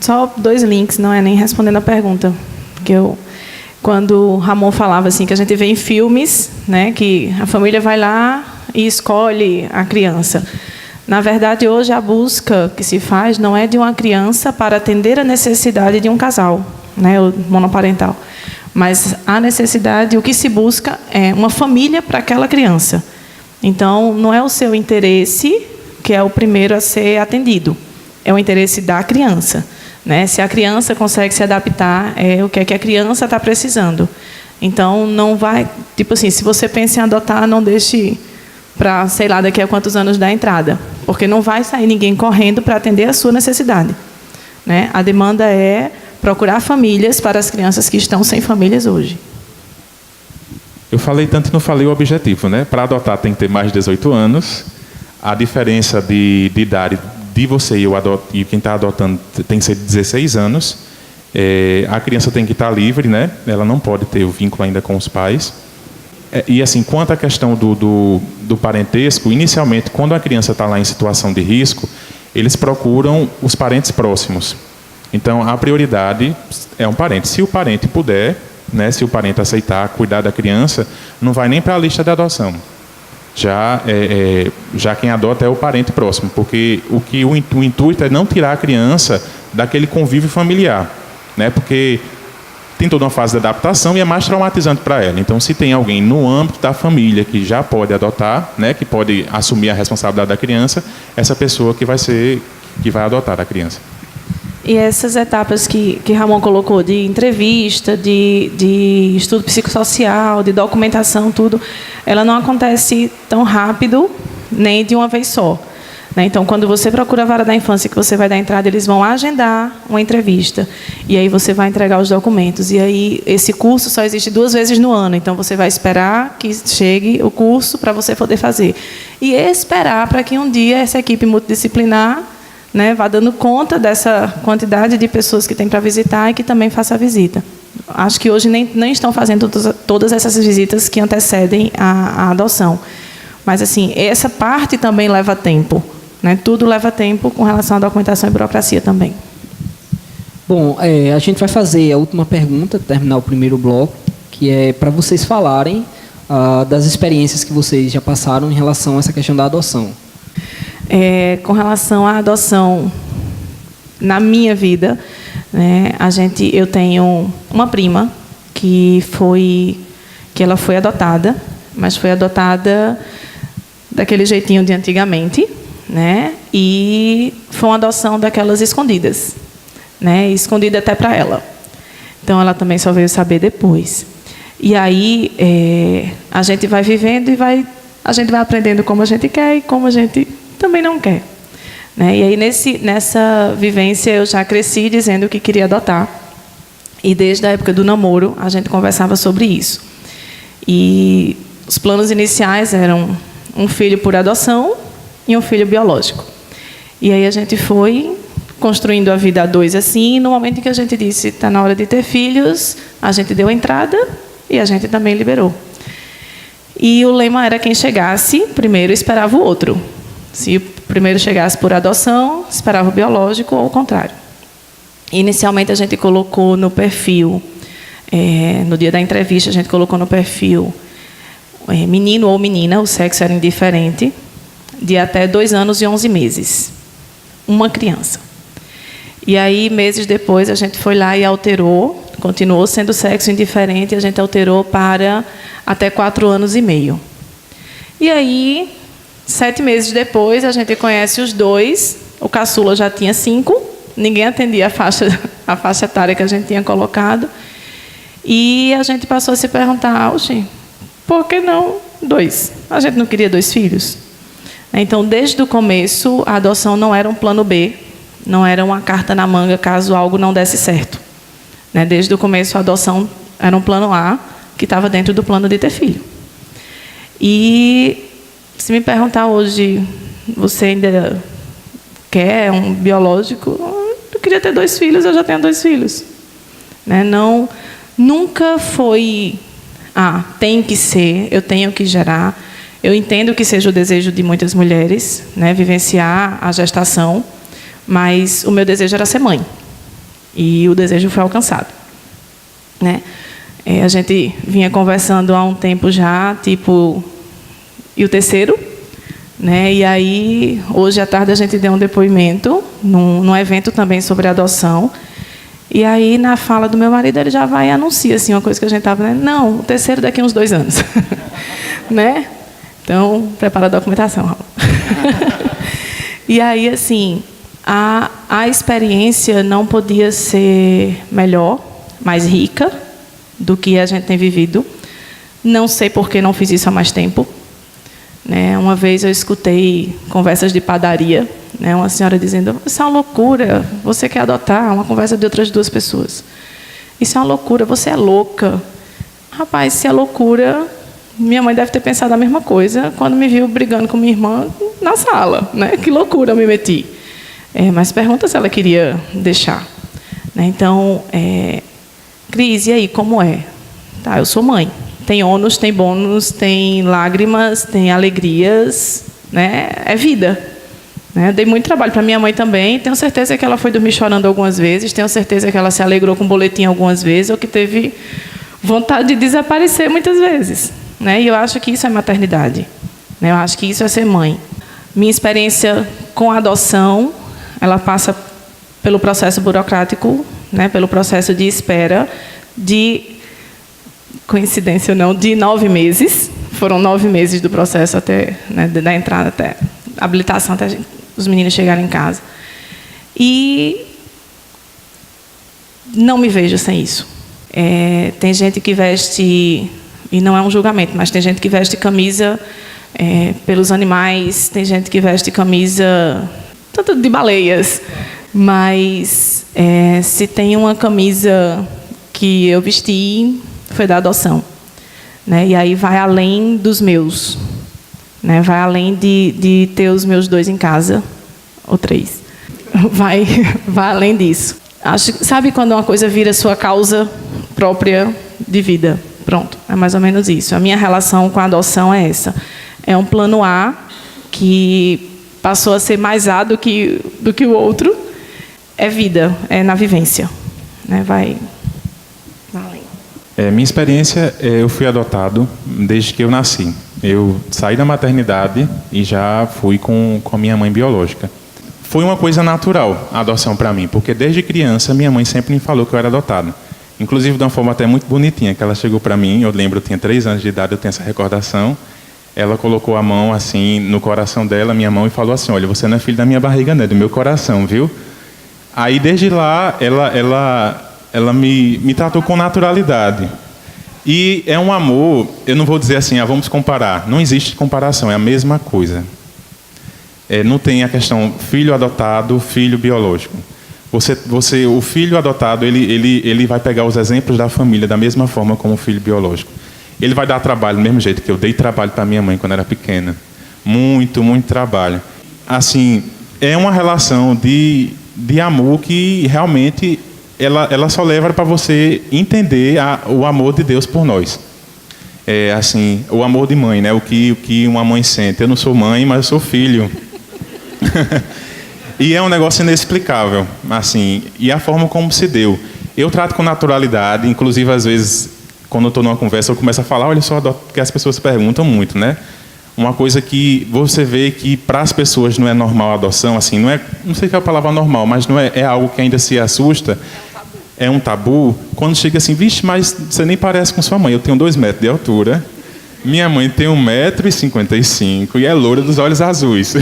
Só 2 links, não é nem respondendo a pergunta. Quando o Ramon falava assim, que a gente vê em filmes, né, que a família vai lá e escolhe a criança. Na verdade, hoje, a busca que se faz não é de uma criança para atender a necessidade de um casal, né, o monoparental. Mas a necessidade, o que se busca é uma família para aquela criança. Então, não é o seu interesse que é o primeiro a ser atendido. É o interesse da criança, né? Se a criança consegue se adaptar, é o que a criança está precisando. Então, não vai... Tipo assim, se você pensa em adotar, não deixe para, sei lá, daqui a quantos anos da entrada. Porque não vai sair ninguém correndo para atender a sua necessidade, né? A demanda é procurar famílias para as crianças que estão sem famílias hoje. Eu falei tanto e não falei o objetivo, né? Para adotar tem que ter mais de 18 anos. A diferença de idade de você e quem está adotando tem que ser de 16 anos. A criança tem que estar livre, né? Ela não pode ter o vínculo ainda com os pais. E assim, quanto à questão do parentesco, inicialmente, quando a criança está lá em situação de risco, eles procuram os parentes próximos. Então, a prioridade é um parente. Se o parente puder, né, se o parente aceitar cuidar da criança, não vai nem para a lista de adoção. Já quem adota é o parente próximo, porque o intuito é não tirar a criança daquele convívio familiar, né? Porque tem toda uma fase de adaptação e é mais traumatizante para ela. Então, se tem alguém no âmbito da família que já pode adotar, né, que pode assumir a responsabilidade da criança, essa pessoa que vai adotar a criança. E essas etapas que Ramon colocou, de entrevista, de estudo psicossocial, de documentação, tudo, ela não acontece tão rápido, nem de uma vez só, né? Então, quando você procura a vara da infância, que você vai dar entrada, eles vão agendar uma entrevista. E aí você vai entregar os documentos. E aí, esse curso só existe 2 vezes no ano. Então, você vai esperar que chegue o curso para você poder fazer. E esperar para que um dia essa equipe multidisciplinar, né, vá dando conta dessa quantidade de pessoas que tem para visitar e que também faça a visita. Acho que hoje nem estão fazendo todas essas visitas que antecedem a adoção. Mas, assim, essa parte também leva tempo, né? Tudo leva tempo com relação à documentação e burocracia também. Bom, a gente vai fazer a última pergunta, terminar o primeiro bloco, que é para vocês falarem das experiências que vocês já passaram em relação a essa questão da adoção. Com relação à adoção, na minha vida, né, eu tenho uma prima que ela foi adotada, mas foi adotada daquele jeitinho de antigamente, né? E foi uma adoção daquelas escondidas, né? Escondida até para ela. Então ela também só veio saber depois. E aí a gente vai vivendo e a gente vai aprendendo como a gente quer e como a gente também não quer, né? E aí nessa vivência eu já cresci dizendo que queria adotar. E desde a época do namoro a gente conversava sobre isso. E os planos iniciais eram um filho por adoção e um filho biológico. E aí a gente foi construindo a vida a dois assim. E no momento em que a gente disse está na hora de ter filhos, a gente deu a entrada e a gente também liberou. E o lema era quem chegasse primeiro esperava o outro. Se o primeiro chegasse por adoção, esperava o biológico ou o contrário. Inicialmente a gente colocou no perfil, no dia da entrevista a gente colocou no perfil menino ou menina, o sexo era indiferente, de até 2 anos e 11 meses. Uma criança. E aí, meses depois, a gente foi lá e alterou, continuou sendo sexo indiferente, a gente alterou para até 4 anos e meio. E aí, 7 meses depois, a gente conhece os dois, o caçula já tinha 5, ninguém atendia a faixa etária que a gente tinha colocado, e a gente passou a se perguntar, por que não 2? A gente não queria 2 filhos? Então, desde o começo, a adoção não era um plano B, não era uma carta na manga caso algo não desse certo. Desde o começo, a adoção era um plano A, que estava dentro do plano de ter filho. E se me perguntar hoje, você ainda quer um biológico? Eu queria ter 2 filhos, eu já tenho 2 filhos. Não, nunca foi, tem que ser, eu tenho que gerar. Eu entendo que seja o desejo de muitas mulheres, vivenciar a gestação, mas o meu desejo era ser mãe. E o desejo foi alcançado. A gente vinha conversando há um tempo já, e o terceiro? E aí, hoje à tarde, a gente deu um depoimento num evento também sobre adoção. E aí, na fala do meu marido, ele já vai e anuncia assim, uma coisa que a gente estava... Não, o terceiro daqui a uns 2 anos. Então, prepara a documentação, Raul. E aí, assim, a experiência não podia ser melhor, mais rica do que a gente tem vivido. Não sei por que não fiz isso há mais tempo. Uma vez eu escutei conversas de padaria, uma senhora dizendo, isso é uma loucura, você quer adotar? Uma conversa de outras 2 pessoas. Isso é uma loucura, você é louca. Rapaz, se é loucura, minha mãe deve ter pensado a mesma coisa quando me viu brigando com minha irmã na sala. Que loucura eu me meti. Mas pergunta se ela queria deixar. Então, Cris, e aí, como é? Eu sou mãe. Tem ônus, tem bônus, tem lágrimas, tem alegrias, é vida. Eu dei muito trabalho para minha mãe também, tenho certeza que ela foi dormir chorando algumas vezes, tenho certeza que ela se alegrou com o boletim algumas vezes, ou que teve vontade de desaparecer muitas vezes. E eu acho que isso é maternidade. Eu acho que isso é ser mãe. Minha experiência com a adoção, ela passa pelo processo burocrático, pelo processo de espera, de coincidência ou não, de 9 meses. Foram 9 meses do processo até, da entrada até a habilitação, até os meninos chegarem em casa. E não me vejo sem isso. Tem gente que veste, e não é um julgamento, mas tem gente que veste camisa pelos animais, tem gente que veste camisa tanto de baleias, mas se tem uma camisa que eu vesti, foi da adoção. E aí vai além dos meus. Vai além de ter os meus 2 em casa, ou 3. Vai além disso. Sabe quando uma coisa vira sua causa própria de vida? Pronto, é mais ou menos isso. A minha relação com a adoção é essa. É um plano A que passou a ser mais A do que o outro. É vida, é na vivência. Vai além. Minha experiência, eu fui adotado desde que eu nasci. Eu saí da maternidade e já fui com a minha mãe biológica. Foi uma coisa natural a adoção para mim, porque desde criança minha mãe sempre me falou que eu era adotado. Inclusive de uma forma até muito bonitinha, que ela chegou para mim, eu lembro, eu tinha 3 anos de idade, eu tenho essa recordação. Ela colocou a mão assim no coração dela, minha mão, e falou assim: olha, você não é filho da minha barriga, não, é do meu coração, viu? Aí desde lá ela me tratou com naturalidade. E é um amor, eu não vou dizer assim, vamos comparar. Não existe comparação, é a mesma coisa. Não tem a questão filho adotado, filho biológico. O filho adotado, ele vai pegar os exemplos da família da mesma forma como o filho biológico. Ele vai dar trabalho do mesmo jeito que eu dei trabalho para minha mãe quando era pequena. Muito, muito trabalho. Assim, é uma relação de amor que realmente ela só leva para você entender o amor de Deus por nós. Assim, o amor de mãe, né? O que uma mãe sente. Eu não sou mãe, mas eu sou filho. E é um negócio inexplicável, assim, e a forma como se deu. Eu trato com naturalidade, inclusive às vezes, quando eu estou numa conversa, eu começo a falar, olha só, porque as pessoas perguntam muito, né? Uma coisa que você vê que para as pessoas não é normal a adoção, assim, não sei se é a palavra normal, mas não é algo que ainda se assusta. É um tabu. Quando chega assim, vixe, mas você nem parece com sua mãe. Eu tenho 2 metros de altura. Minha mãe tem 1,55 m e é loura dos olhos azuis.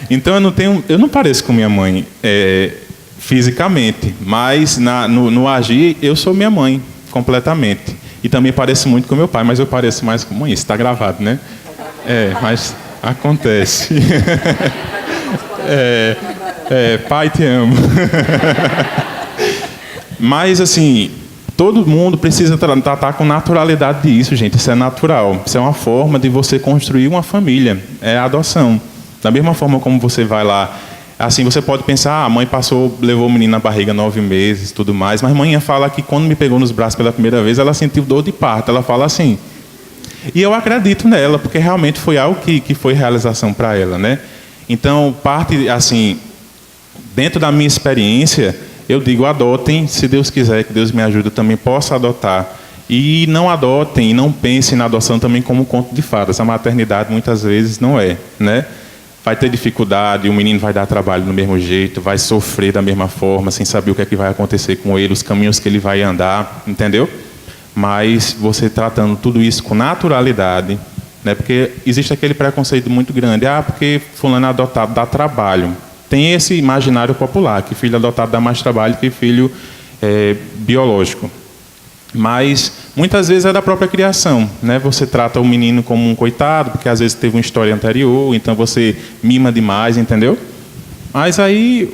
Então eu não pareço com minha mãe fisicamente, mas no agir eu sou minha mãe completamente. E também pareço muito com meu pai, mas eu pareço mais com mãe. Isso está gravado, né? Mas acontece. Pai, te amo. Mas assim, todo mundo precisa tratar com naturalidade disso, gente. Isso é natural. Isso é uma forma de você construir uma família. É a adoção. Da mesma forma como você vai lá, assim, você pode pensar, a mãe levou o menino na barriga 9 meses, tudo mais, mas a mãe fala que quando me pegou nos braços pela primeira vez, ela sentiu dor de parto. Ela fala assim. E eu acredito nela, porque realmente foi algo que foi realização para ela, né? Então, parte, assim, dentro da minha experiência, eu digo, adotem, se Deus quiser, que Deus me ajude, eu também possa adotar. E não adotem, e não pensem na adoção também como um conto de fadas. A maternidade, muitas vezes, não é, né? Vai ter dificuldade, o menino vai dar trabalho do mesmo jeito, vai sofrer da mesma forma, sem saber o que é que vai acontecer com ele, os caminhos que ele vai andar, entendeu? Mas você tratando tudo isso com naturalidade, né? Porque existe aquele preconceito muito grande, porque fulano é adotado dá trabalho. Tem esse imaginário popular, que filho adotado dá mais trabalho que filho biológico. Mas muitas vezes é da própria criação, né? Você trata o menino como um coitado, porque às vezes teve uma história anterior, então você mima demais, entendeu? Mas aí,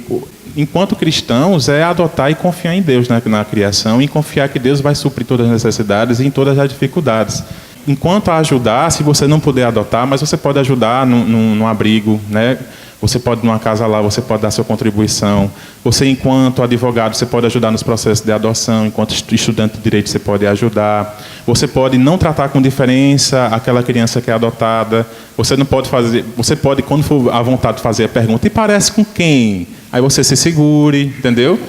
enquanto cristãos, é adotar e confiar em Deus na criação, e confiar que Deus vai suprir todas as necessidades e em todas as dificuldades. Enquanto a ajudar, se você não puder adotar, mas você pode ajudar num abrigo, né? Você pode, numa casa lá, você pode dar sua contribuição. Você, enquanto advogado, você pode ajudar nos processos de adoção. Enquanto estudante de direito, você pode ajudar. Você pode não tratar com diferença aquela criança que é adotada. Você não pode fazer... Você pode, quando for à vontade, fazer a pergunta, e parece com quem? Aí você se segure, entendeu?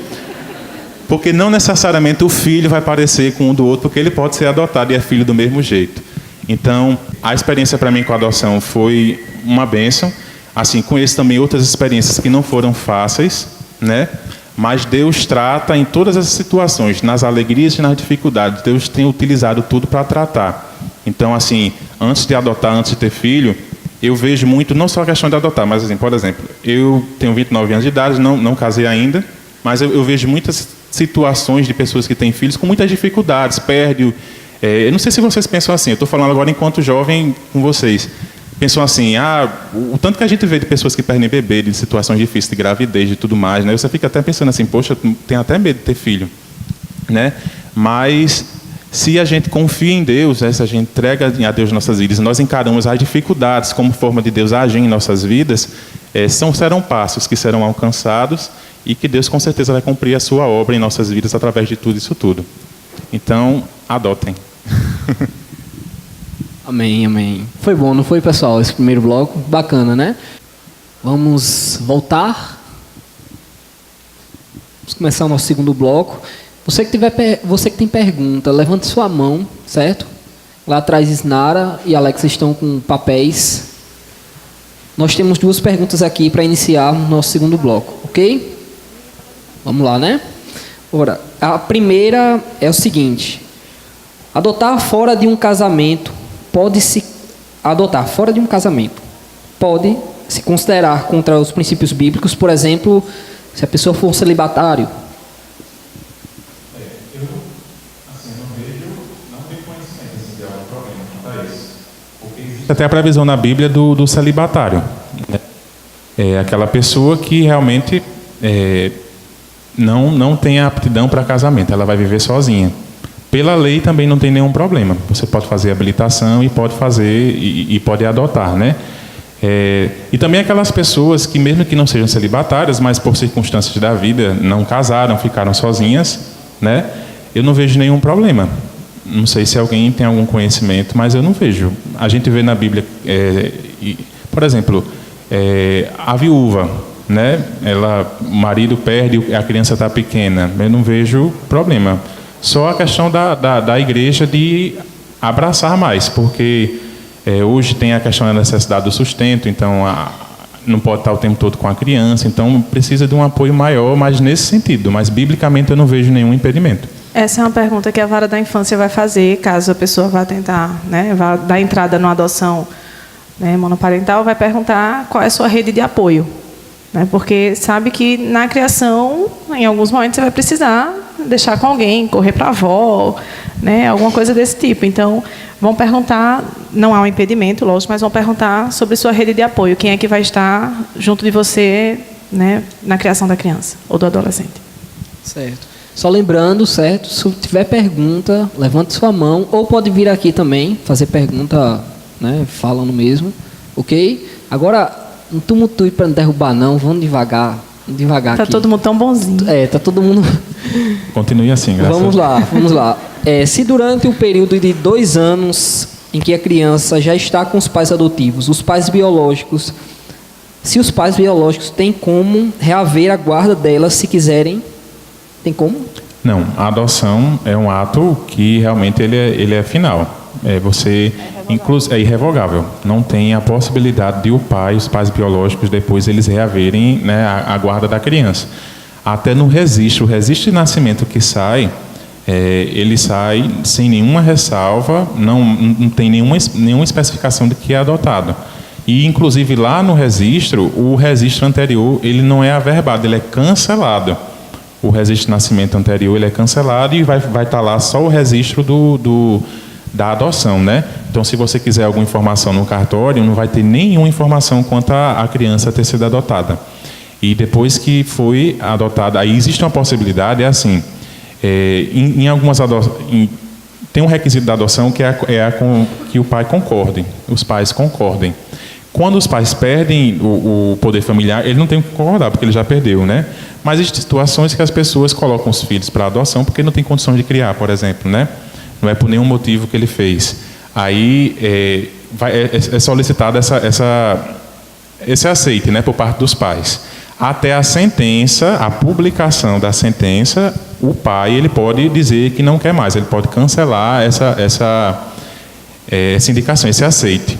Porque não necessariamente o filho vai parecer com um do outro, porque ele pode ser adotado e é filho do mesmo jeito. Então, a experiência para mim com a adoção foi uma bênção. Assim, conheço também outras experiências que não foram fáceis, né? Mas Deus trata em todas as situações, nas alegrias e nas dificuldades. Deus tem utilizado tudo para tratar. Então, assim, antes de adotar, antes de ter filho, eu vejo muito, não só a questão de adotar, mas, assim, por exemplo, eu tenho 29 anos de idade, não casei ainda, mas eu vejo muitas situações de pessoas que têm filhos com muitas dificuldades, eu não sei se vocês pensam assim, eu estou falando agora enquanto jovem com vocês. Pensam assim, o tanto que a gente vê de pessoas que perdem bebê, de situações difíceis de gravidez e tudo mais, né? Você fica até pensando assim, poxa, tenho até medo de ter filho, né? Mas se a gente confia em Deus, se a gente entrega a Deus nossas vidas, nós encaramos as dificuldades como forma de Deus agir em nossas vidas, serão passos que serão alcançados e que Deus com certeza vai cumprir a sua obra em nossas vidas através de tudo isso tudo. Então, adotem. Amém, amém. Foi bom, não foi, pessoal? Esse primeiro bloco, bacana, né? Vamos voltar. Vamos começar o nosso segundo bloco. Você que tem pergunta, levante sua mão, certo? Lá atrás, Isnara e Alex estão com papéis. Nós temos 2 perguntas aqui para iniciar o nosso segundo bloco, ok? Vamos lá, né? Ora, a primeira é o seguinte: adotar fora de um casamento pode se considerar contra os princípios bíblicos, por exemplo, se a pessoa for celibatário? Até a previsão na Bíblia do celibatário. É aquela pessoa que realmente não tem aptidão para casamento, ela vai viver sozinha. Pela lei também não tem nenhum problema. Você pode fazer habilitação e pode fazer e pode adotar, né? E também aquelas pessoas que, mesmo que não sejam celibatárias, mas por circunstâncias da vida não casaram, ficaram sozinhas, né? Eu não vejo nenhum problema. Não sei se alguém tem algum conhecimento, mas eu não vejo. A gente vê na Bíblia, por exemplo, a viúva, né? O marido perde, a criança está pequena. Eu não vejo problema. Só a questão da igreja de abraçar mais, porque hoje tem a questão da necessidade do sustento, então não pode estar o tempo todo com a criança, então precisa de um apoio maior, mas nesse sentido. Mas biblicamente eu não vejo nenhum impedimento. Essa é uma pergunta que a vara da infância vai fazer, caso a pessoa vá tentar, né, vá dar entrada numa adoção, né, monoparental, vai perguntar qual é a sua rede de apoio. Né, porque sabe que na criação, em alguns momentos, você vai precisar deixar com alguém, correr para a avó, né, alguma coisa desse tipo. Então, vão perguntar, não há um impedimento, lógico, mas vão perguntar sobre sua rede de apoio. Quem é que vai estar junto de você, né, na criação da criança ou do adolescente. Certo. Só lembrando, certo? Se tiver pergunta, levante sua mão, ou pode vir aqui também, fazer pergunta, né, falando mesmo, ok? Não tumultue para não derrubar não, vamos devagar Tá aqui. todo mundo tão bonzinho. Tá todo mundo... Continue assim, graças Vamos lá. Se durante o período de 2 anos em que a criança já está com os pais adotivos, se os pais biológicos têm como reaver a guarda delas se quiserem, tem como? Não, a adoção é um ato que realmente ele é final. É irrevogável. Não tem a possibilidade de os pais biológicos, depois eles reaverem, né, a guarda da criança. Até no registro, o registro de nascimento que sai, ele sai sem nenhuma ressalva, não tem nenhuma especificação de que é adotado. E, inclusive, lá no registro, o registro anterior, ele não é averbado, ele é cancelado. O registro de nascimento anterior ele é cancelado e vai estar lá só o registro da adoção, né? Então, se você quiser alguma informação no cartório, não vai ter nenhuma informação quanto a criança ter sido adotada. E depois que foi adotada, aí existe uma possibilidade, em algumas adoções, tem um requisito da adoção que que o pai concorde, os pais concordem. Quando os pais perdem o poder familiar, ele não tem que concordar, porque ele já perdeu, né? Mas existem situações que as pessoas colocam os filhos para adoção porque não tem condição de criar, por exemplo, né? Não é por nenhum motivo que ele fez. Aí é solicitado esse aceite, né, por parte dos pais. Até a sentença, a publicação da sentença, o pai ele pode dizer que não quer mais, ele pode cancelar essa indicação, esse aceite.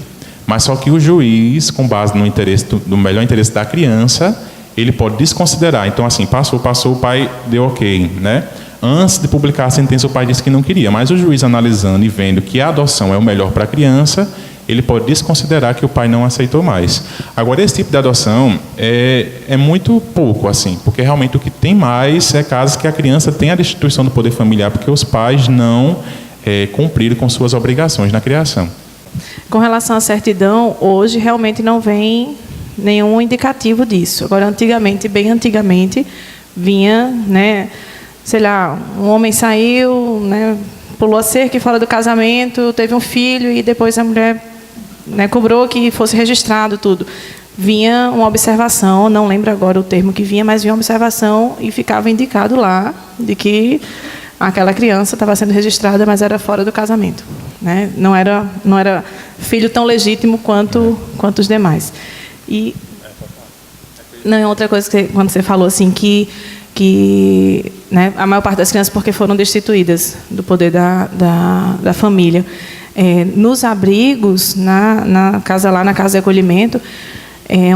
Mas só que o juiz, com base no melhor interesse da criança, ele pode desconsiderar. Então, assim, passou, o pai deu ok, né? Antes de publicar a sentença, o pai disse que não queria. Mas o juiz, analisando e vendo que a adoção é o melhor para a criança, ele pode desconsiderar que o pai não aceitou mais. Agora, esse tipo de adoção é muito pouco, assim, porque realmente o que tem mais é casos que a criança tem a destituição do poder familiar, porque os pais não cumpriram com suas obrigações na criação. Com relação à certidão, hoje realmente não vem nenhum indicativo disso. Agora, bem antigamente, vinha, né, sei lá, um homem saiu, né, pulou a cerca fora do casamento, teve um filho e depois a mulher, né, cobrou que fosse registrado tudo. Vinha uma observação, não lembro agora o termo que vinha, mas vinha uma observação e ficava indicado lá de que aquela criança estava sendo registrada, mas era fora do casamento, né? Não era filho tão legítimo quanto os demais. E não, outra coisa que quando você falou assim que né, a maior parte das crianças porque foram destituídas do poder da família. Nos abrigos, na casa de acolhimento,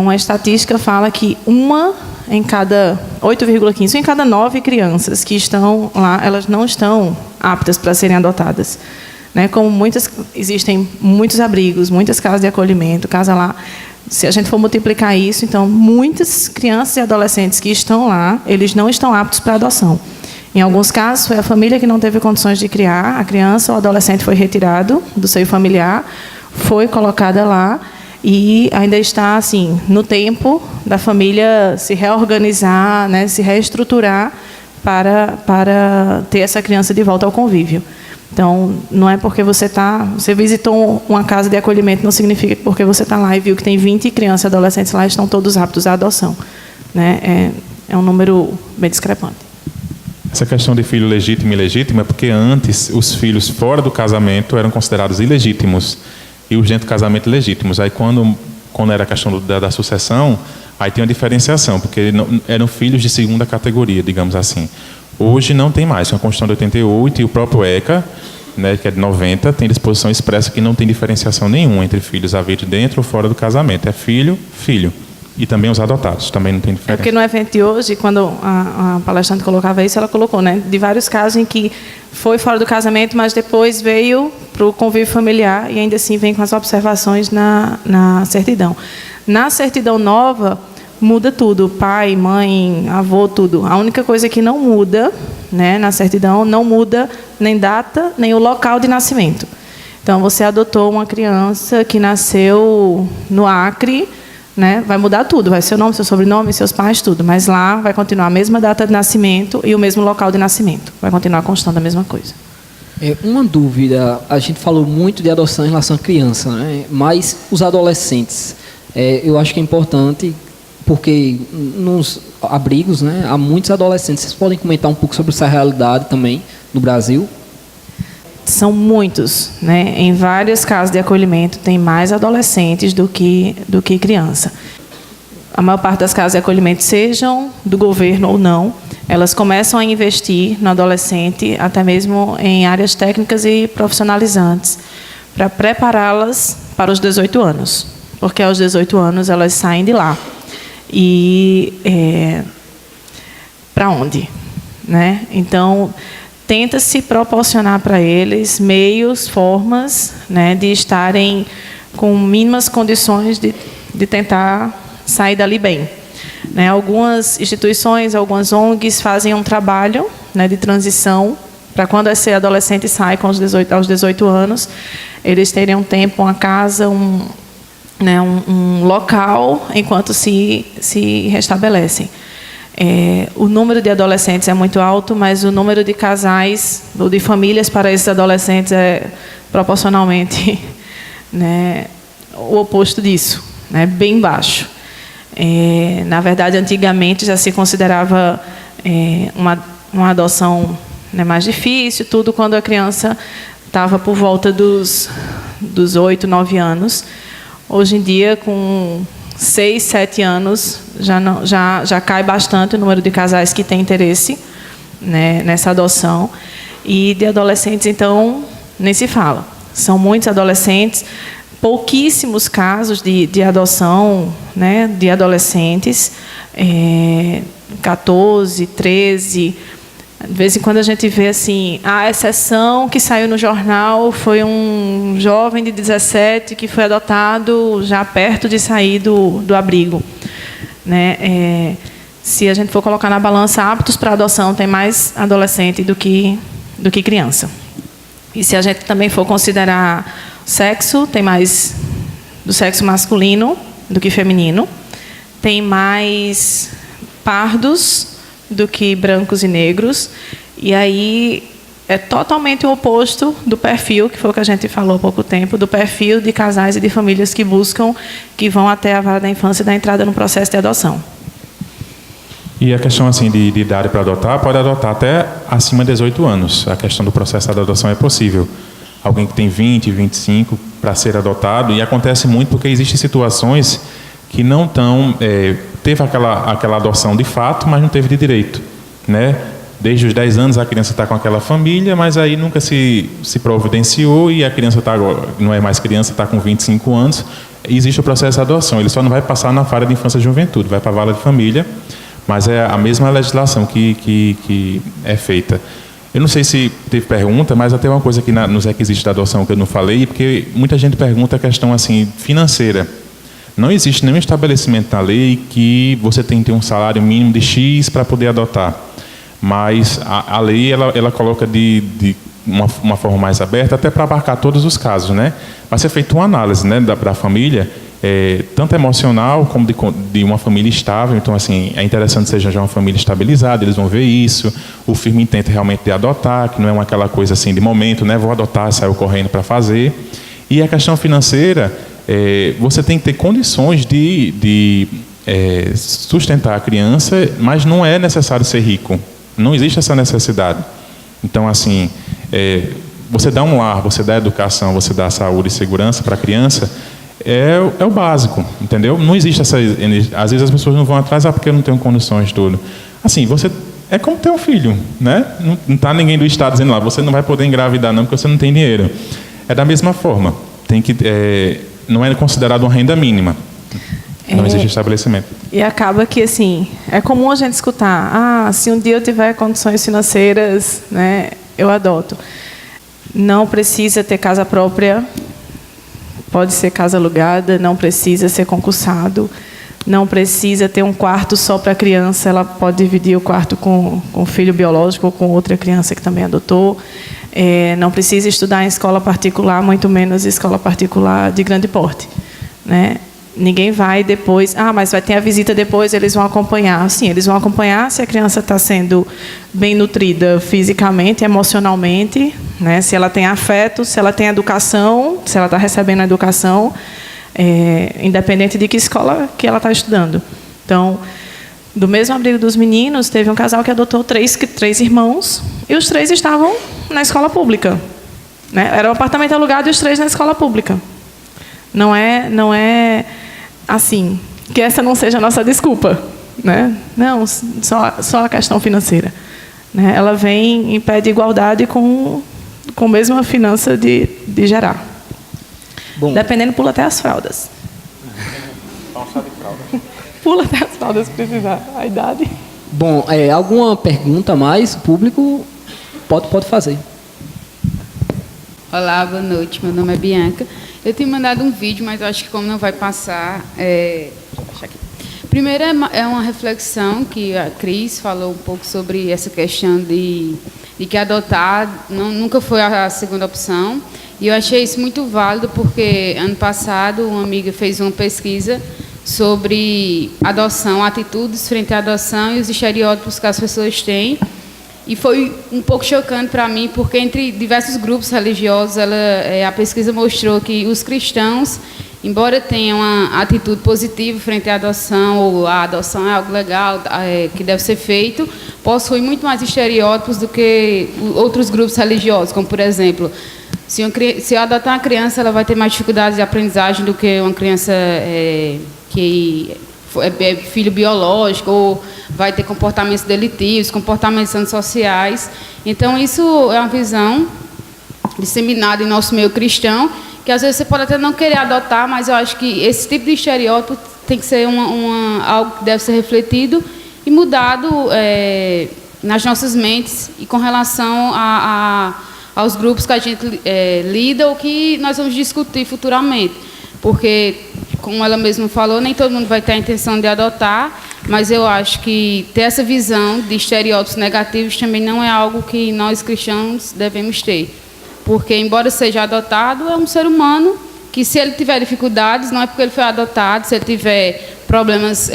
uma estatística fala que 8,15 em cada 9 crianças que estão lá, elas não estão aptas para serem adotadas. Né? Como existem muitos abrigos, muitas casas de acolhimento, casa lá. Se a gente for multiplicar isso, então, muitas crianças e adolescentes que estão lá, eles não estão aptos para adoção. Em alguns casos, foi a família que não teve condições de criar, a criança ou adolescente foi retirado do seio familiar, foi colocada lá e ainda está assim no tempo da família se reorganizar, né, se reestruturar para ter essa criança de volta ao convívio. Então, não é porque você visitou uma casa de acolhimento, não significa que porque você está lá e viu que tem 20 crianças e adolescentes lá, estão todos aptos à adoção. Né? É um número bem discrepante. Essa questão de filho legítimo e ilegítimo é porque antes os filhos fora do casamento eram considerados ilegítimos e os dentro do casamento legítimos. Aí quando era a questão da sucessão, aí tem uma diferenciação, porque eram filhos de segunda categoria, digamos assim. Hoje não tem mais, com a Constituição de 88 e o próprio ECA, né, que é de 90, tem disposição expressa que não tem diferenciação nenhuma entre filhos havidos dentro ou fora do casamento. É filho, filho. E também os adotados, também não tem diferença. Porque no evento de hoje, quando a palestrante colocava isso, ela colocou, né, de vários casos em que foi fora do casamento, mas depois veio para o convívio familiar e ainda assim vem com as observações na certidão. Na certidão nova, muda tudo, pai, mãe, avô, tudo. A única coisa que não muda, né, na certidão, não muda nem data, nem o local de nascimento. Então, você adotou uma criança que nasceu no Acre, né, vai mudar tudo, vai ser o nome, seu sobrenome, seus pais, tudo. Mas lá vai continuar a mesma data de nascimento e o mesmo local de nascimento. Vai continuar constando a mesma coisa. Uma dúvida, a gente falou muito de adoção em relação à criança, né, mas os adolescentes, eu acho que é importante, porque nos abrigos, né, há muitos adolescentes. Vocês podem comentar um pouco sobre essa realidade também no Brasil? São muitos, né? Em várias casas de acolhimento tem mais adolescentes do que criança. A maior parte das casas de acolhimento, sejam do governo ou não, elas começam a investir no adolescente, até mesmo em áreas técnicas e profissionalizantes, para prepará-las para os 18 anos. Porque aos 18 anos elas saem de lá. E para onde? Né? Então, tenta-se proporcionar para eles meios, formas, né, de estarem com mínimas condições de tentar sair dali bem. Né? Algumas instituições, algumas ONGs fazem um trabalho, né, de transição para quando esse adolescente sai aos 18 anos, eles terem um tempo, uma casa, um local enquanto se restabelecem. O número de adolescentes é muito alto, mas o número de casais ou de famílias para esses adolescentes é proporcionalmente, né, o oposto disso, né, bem baixo. Na verdade, antigamente já se considerava uma adoção, né, mais difícil, tudo quando a criança estava por volta dos 8, 9 anos. Hoje em dia, com 6, 7 anos, já cai bastante o número de casais que têm interesse, né, nessa adoção. E de adolescentes, então, nem se fala. São muitos adolescentes, pouquíssimos casos de adoção, né, de adolescentes, 14, 13... De vez em quando a gente vê assim, a exceção que saiu no jornal foi um jovem de 17 que foi adotado já perto de sair do abrigo. Né? Se a gente for colocar na balança, aptos para adoção tem mais adolescente do que criança. E se a gente também for considerar sexo, tem mais do sexo masculino do que feminino. Tem mais pardos do que brancos e negros, e aí é totalmente o oposto do perfil, que foi o que a gente falou há pouco tempo, do perfil de casais e de famílias que buscam, que vão até a vara da infância e da entrada no processo de adoção. E a questão assim de idade para adotar, pode adotar até acima de 18 anos. A questão do processo de adoção é possível. Alguém que tem 20, 25 para ser adotado, e acontece muito porque existem situações que não estão... teve aquela adoção de fato, mas não teve de direito, né? desde os 10 anos a criança está com aquela família, mas aí nunca se providenciou e a criança não é mais criança, está com 25 anos. Existe o processo de adoção, ele só não vai passar na vara de infância e juventude, vai para a vara de família, mas é a mesma legislação que é feita. Eu não sei se teve pergunta, mas até uma coisa aqui nos requisitos da adoção que eu não falei, porque muita gente pergunta a questão assim, financeira. Não existe nenhum estabelecimento na lei que você tem que ter um salário mínimo de X para poder adotar. Mas a lei ela coloca de uma forma mais aberta, até para abarcar todos os casos, né? Vai ser feita uma análise, né, da família, tanto emocional como de uma família estável. Então, assim, é interessante que seja já uma família estabilizada, eles vão ver isso, o firme intento realmente de adotar, que não é aquela coisa assim de momento, né, vou adotar, saiu correndo para fazer. E a questão financeira, você tem que ter condições de sustentar a criança, mas não é necessário ser rico, não existe essa necessidade. Então, assim, você dá um lar, você dá educação, você dá saúde e segurança para a criança, é o básico, entendeu? Não existe essa... Às vezes as pessoas não vão atrás, porque eu não tenho condições de tudo. Assim, você... É como ter um filho, né? Não está ninguém do Estado dizendo lá, você não vai poder engravidar não, porque você não tem dinheiro. É da mesma forma. Não é considerado uma renda mínima. Não existe estabelecimento. E acaba que, assim, é comum a gente escutar, se um dia eu tiver condições financeiras, né, eu adoto. Não precisa ter casa própria, pode ser casa alugada, não precisa ser concursado, não precisa ter um quarto só para a criança, ela pode dividir o quarto com o filho biológico ou com outra criança que também adotou. Não precisa estudar em escola particular, muito menos escola particular de grande porte, né? Ninguém vai depois, mas vai ter a visita depois, eles vão acompanhar. Sim, eles vão acompanhar se a criança está sendo bem nutrida fisicamente, emocionalmente, né? Se ela tem afeto, se ela tem educação, se ela está recebendo a educação, independente de que escola que ela está estudando. Então, do mesmo abrigo dos meninos, teve um casal que adotou três irmãos, e os 3 estavam na escola pública, né? Era um apartamento alugado e os 3 na escola pública. Não é assim, que essa não seja a nossa desculpa, né? Não, só a questão financeira, né? Ela vem em pé de igualdade com a mesma finança de gerar. Bom. Dependendo, pula até as fraldas. Pula até as fraldas se precisar, a idade. Bom, alguma pergunta mais? O público pode fazer. Olá, boa noite. Meu nome é Bianca. Eu tinha mandado um vídeo, mas eu acho que como não vai passar... Deixa eu achar aqui. Primeiro é uma reflexão que a Cris falou um pouco sobre essa questão de que adotar nunca foi a segunda opção. E eu achei isso muito válido porque, ano passado, uma amiga fez uma pesquisa sobre adoção, atitudes frente à adoção e os estereótipos que as pessoas têm. E foi um pouco chocante para mim, porque entre diversos grupos religiosos, a pesquisa mostrou que os cristãos, embora tenham uma atitude positiva frente à adoção, ou a adoção é algo legal, que deve ser feito, possuem muito mais estereótipos do que outros grupos religiosos, como, por exemplo, se eu adotar uma criança, ela vai ter mais dificuldades de aprendizagem do que uma criança que é filho biológico, ou vai ter comportamentos delitivos, comportamentos antissociais. Então, isso é uma visão disseminada em nosso meio cristão, que às vezes você pode até não querer adotar, mas eu acho que esse tipo de estereótipo tem que ser algo que deve ser refletido e mudado nas nossas mentes e com relação aos grupos que a gente lida ou que nós vamos discutir futuramente. Porque, como ela mesma falou, nem todo mundo vai ter a intenção de adotar, mas eu acho que ter essa visão de estereótipos negativos também não é algo que nós cristãos devemos ter. Porque, embora seja adotado, é um ser humano que, se ele tiver dificuldades, não é porque ele foi adotado, se ele tiver problemas,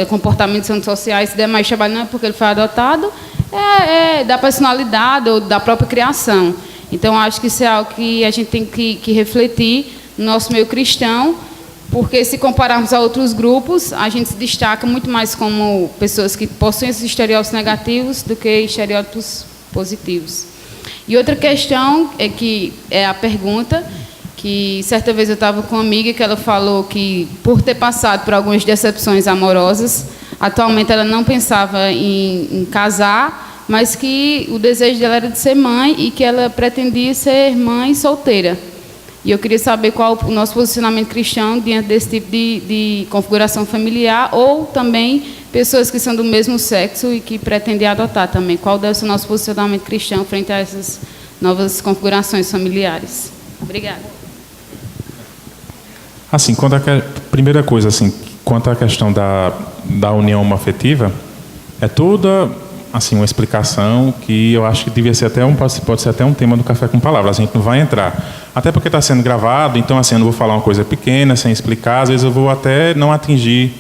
comportamentos antissociais, se der mais trabalho, não é porque ele foi adotado, é da personalidade ou da própria criação. Então, acho que isso é algo que a gente tem que refletir no nosso meio cristão, porque se compararmos a outros grupos, a gente se destaca muito mais como pessoas que possuem esses estereótipos negativos do que estereótipos positivos. E outra questão é a pergunta, que certa vez eu estava com uma amiga que ela falou que, por ter passado por algumas decepções amorosas, atualmente ela não pensava em casar, mas que o desejo dela era de ser mãe e que ela pretendia ser mãe solteira. E eu queria saber qual o nosso posicionamento cristão diante desse tipo de configuração familiar, ou também pessoas que são do mesmo sexo e que pretendem adotar também. Qual deve ser o nosso posicionamento cristão frente a essas novas configurações familiares? Obrigada. Assim, primeira coisa, assim, quanto à questão da união homoafetiva, é toda assim uma explicação que eu acho que devia ser pode ser até um tema do Café com Palavras. A gente não vai entrar, até porque está sendo gravado, então assim, eu não vou falar uma coisa pequena sem explicar, às vezes eu vou até não atingir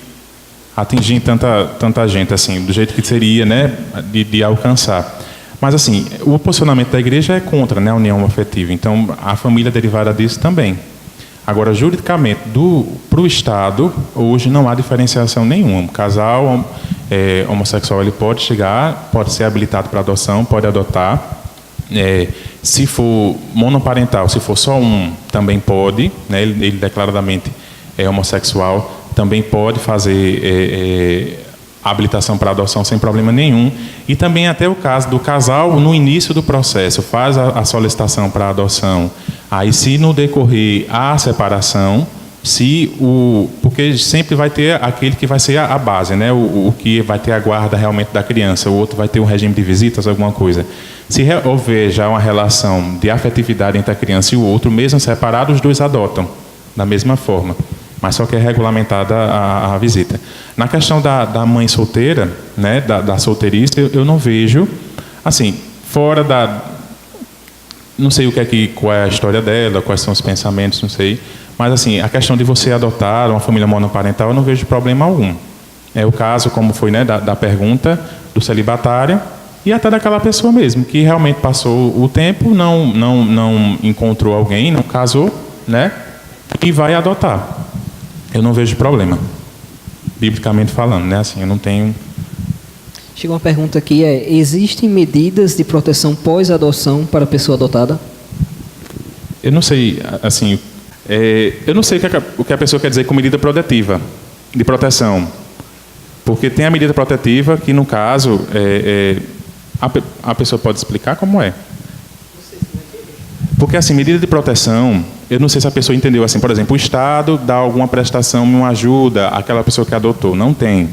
tanta gente assim, do jeito que seria, né, de alcançar. Mas assim, o posicionamento da igreja é contra, né, a união homoafetiva, então a família derivada disso também. Agora, juridicamente, para o Estado, hoje não há diferenciação nenhuma. Um casal homossexual ele pode ser habilitado para adoção, pode adotar. Se for monoparental, se for só um, também pode. Né? Ele declaradamente é homossexual, também pode fazer habilitação para adoção sem problema nenhum. E também até o caso do casal, no início do processo, faz a solicitação para adoção. Aí, se no decorrer a separação, porque sempre vai ter aquele que vai ser a base, né? O que vai ter a guarda realmente da criança, o outro vai ter um regime de visitas, alguma coisa. Se houver já uma relação de afetividade entre a criança e o outro, mesmo separado, os dois adotam da mesma forma, mas só que é regulamentada a visita. Na questão da mãe solteira, né, da solteirice, eu não vejo, assim, fora não sei qual é a história dela, quais são os pensamentos, não sei. Mas, assim, a questão de você adotar uma família monoparental, eu não vejo problema algum. É o caso, como foi, né, da pergunta do celibatário e até daquela pessoa mesmo, que realmente passou o tempo, não encontrou alguém, não casou, né, e vai adotar. Eu não vejo problema, biblicamente falando, né, assim, eu não tenho... Chegou uma pergunta aqui, existem medidas de proteção pós-adoção para a pessoa adotada? Eu não sei, assim, eu não sei o que a pessoa quer dizer com medida protetiva, de proteção. Porque tem a medida protetiva que, no caso, a pessoa pode explicar como é. Porque, assim, medida de proteção, eu não sei se a pessoa entendeu, assim, por exemplo, o Estado dá alguma prestação, uma ajuda àquela pessoa que adotou. Não tem.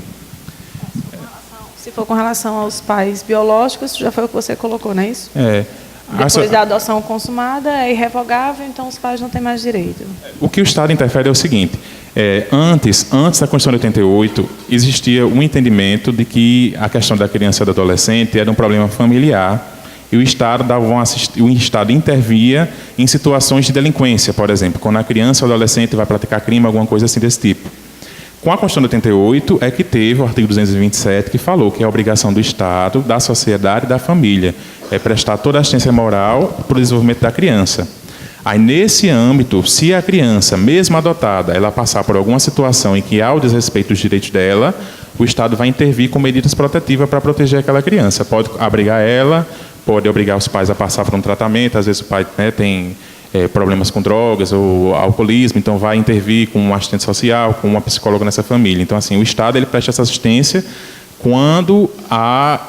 Se for com relação aos pais biológicos, já foi o que você colocou, não é isso? Depois da adoção consumada, é irrevogável, então os pais não têm mais direito. O que o Estado interfere é o seguinte, antes da Constituição de 88, existia um entendimento de que a questão da criança e do adolescente era um problema familiar, e o Estado intervia em situações de delinquência, por exemplo, quando a criança ou adolescente vai praticar crime, alguma coisa assim desse tipo. Com a Constituição de 88 é que teve o artigo 227 que falou que é a obrigação do Estado, da sociedade e da família prestar toda a assistência moral para o desenvolvimento da criança. Aí, nesse âmbito, se a criança, mesmo adotada, ela passar por alguma situação em que há o desrespeito dos direitos dela, o Estado vai intervir com medidas protetivas para proteger aquela criança. Pode abrigar ela, pode obrigar os pais a passar por um tratamento, às vezes o pai, né, tem problemas com drogas ou alcoolismo, então vai intervir com um assistente social, com uma psicóloga nessa família. Então, assim, o Estado ele presta essa assistência quando há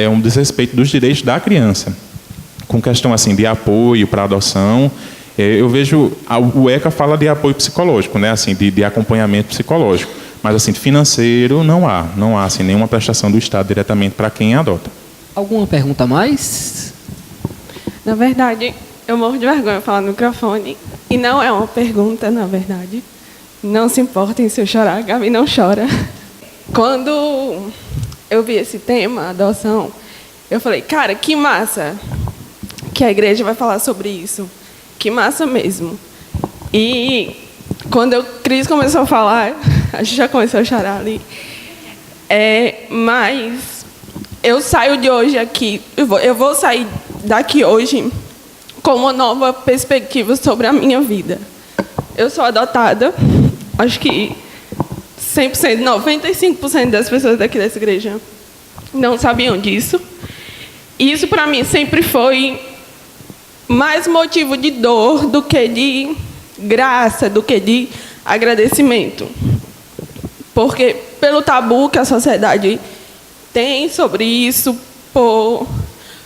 um desrespeito dos direitos da criança. Com questão assim de apoio para adoção, eu vejo o ECA fala de apoio psicológico, né, assim, de acompanhamento psicológico, mas assim financeiro não há assim nenhuma prestação do Estado diretamente para quem adota. Alguma pergunta a mais? Na verdade, eu morro de vergonha de falar no microfone. E não é uma pergunta, na verdade. Não se importem se eu chorar, a Gabi não chora. Quando eu vi esse tema, adoção, eu falei, cara, que massa que a igreja vai falar sobre isso. Que massa mesmo. E quando o Cris começou a falar, a gente já começou a chorar ali. Mas eu saio de hoje aqui, eu vou sair daqui hoje com uma nova perspectiva sobre a minha vida. Eu sou adotada, acho que 100%, 95% das pessoas daqui dessa igreja não sabiam disso. E isso, para mim, sempre foi mais motivo de dor do que de graça, do que de agradecimento. Porque, pelo tabu que a sociedade tem sobre isso,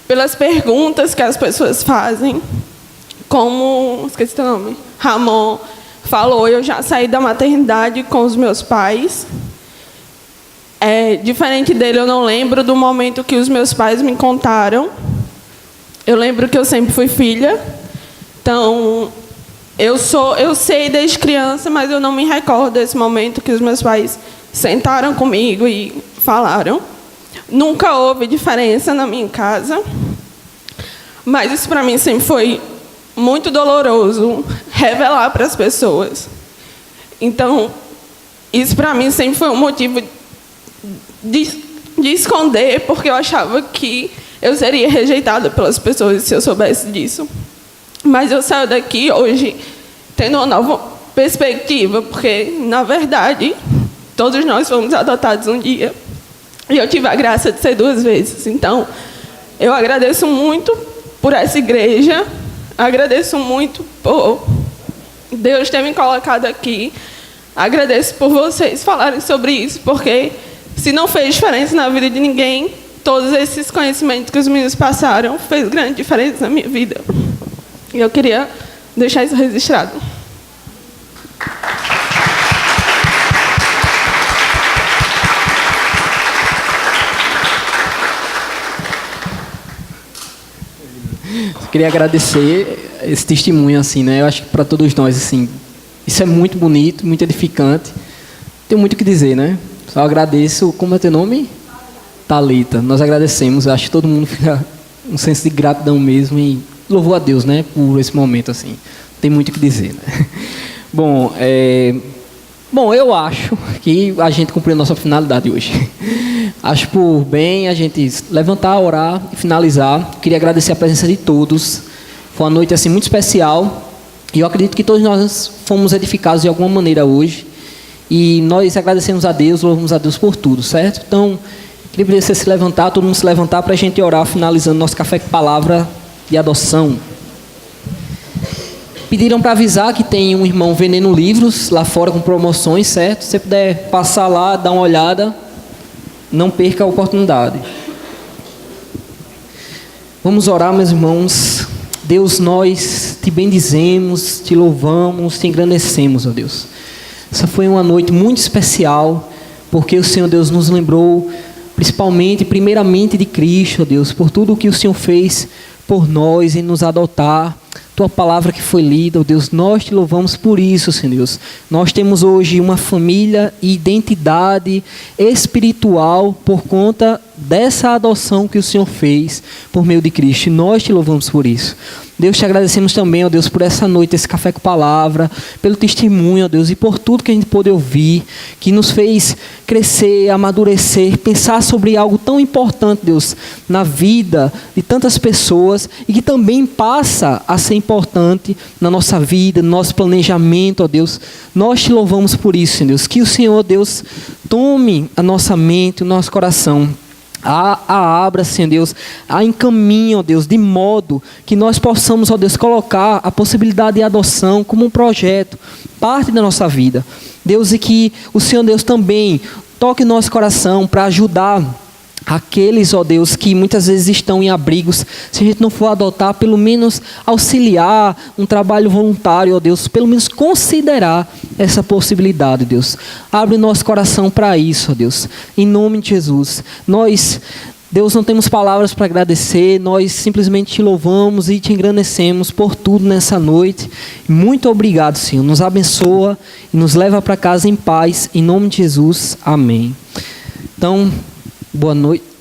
pelas perguntas que as pessoas fazem. Como, esqueci o nome, Ramon falou, eu já saí da maternidade com os meus pais. Diferente dele, eu não lembro do momento que os meus pais me contaram. Eu lembro que eu sempre fui filha. Então, eu sei desde criança, mas eu não me recordo desse momento que os meus pais sentaram comigo e falaram. Nunca houve diferença na minha casa, mas isso para mim sempre foi muito doloroso, revelar para as pessoas. Então, isso para mim sempre foi um motivo de esconder, porque eu achava que eu seria rejeitada pelas pessoas se eu soubesse disso. Mas eu saio daqui hoje tendo uma nova perspectiva, porque, na verdade, todos nós fomos adotados um dia. E eu tive a graça de ser 2 vezes. Então, eu agradeço muito por essa igreja, agradeço muito por Deus ter me colocado aqui, agradeço por vocês falarem sobre isso, porque se não fez diferença na vida de ninguém, todos esses conhecimentos que os meninos passaram fez grande diferença na minha vida. E eu queria deixar isso registrado. Eu queria agradecer esse testemunho, assim, né? Eu acho que para todos nós, assim, isso é muito bonito, muito edificante. Tenho muito o que dizer, né? Só agradeço. Como é teu nome? Thalita. Nós agradecemos. Eu acho que todo mundo fica um senso de gratidão mesmo e louvou a Deus, né? Por esse momento, assim. Tem muito o que dizer, né? Bom, eu acho que a gente cumpriu a nossa finalidade hoje. Acho por bem a gente levantar, orar e finalizar. Queria agradecer a presença de todos. Foi uma noite assim muito especial. E eu acredito que todos nós fomos edificados de alguma maneira hoje. E nós agradecemos a Deus, louvamos a Deus por tudo, certo? Então, queria você se levantar, todo mundo se levantar para a gente orar, finalizando nosso café com palavra de adoção. Pediram para avisar que tem um irmão vendendo livros lá fora com promoções, certo? Se você puder passar lá, dar uma olhada, não perca a oportunidade. Vamos orar, meus irmãos. Deus, nós te bendizemos, te louvamos, te engrandecemos, ó Deus. Essa foi uma noite muito especial, porque o Senhor Deus nos lembrou, principalmente, primeiramente de Cristo, ó Deus, por tudo o que o Senhor fez por nós em nos adotar. Tua palavra que foi lida, ó Deus, nós te louvamos por isso, Senhor Deus. Nós temos hoje uma família e identidade espiritual por conta dessa adoção que o Senhor fez por meio de Cristo. E nós te louvamos por isso. Deus, te agradecemos também, ó Deus, por essa noite, esse café com palavra, pelo testemunho, ó Deus, e por tudo que a gente pôde ouvir, que nos fez crescer, amadurecer, pensar sobre algo tão importante, Deus, na vida de tantas pessoas e que também passa a ser importante na nossa vida, no nosso planejamento, ó Deus. Nós te louvamos por isso, Deus. Que o Senhor, Deus, tome a nossa mente, o nosso coração, a abra, Senhor Deus, a encaminhe, ó Deus, de modo que nós possamos, ó Deus, colocar a possibilidade de adoção como um projeto, parte da nossa vida. Deus, e que o Senhor Deus também toque nosso coração para ajudar aqueles, ó Deus, que muitas vezes estão em abrigos. Se a gente não for adotar, pelo menos auxiliar um trabalho voluntário, ó Deus, pelo menos considerar essa possibilidade, Deus. Abre nosso coração para isso, ó Deus. Em nome de Jesus. Nós, Deus, não temos palavras para agradecer, nós simplesmente te louvamos e te engrandecemos por tudo nessa noite. Muito obrigado, Senhor. Nos abençoa e nos leva para casa em paz. Em nome de Jesus. Amém. Então, boa noite.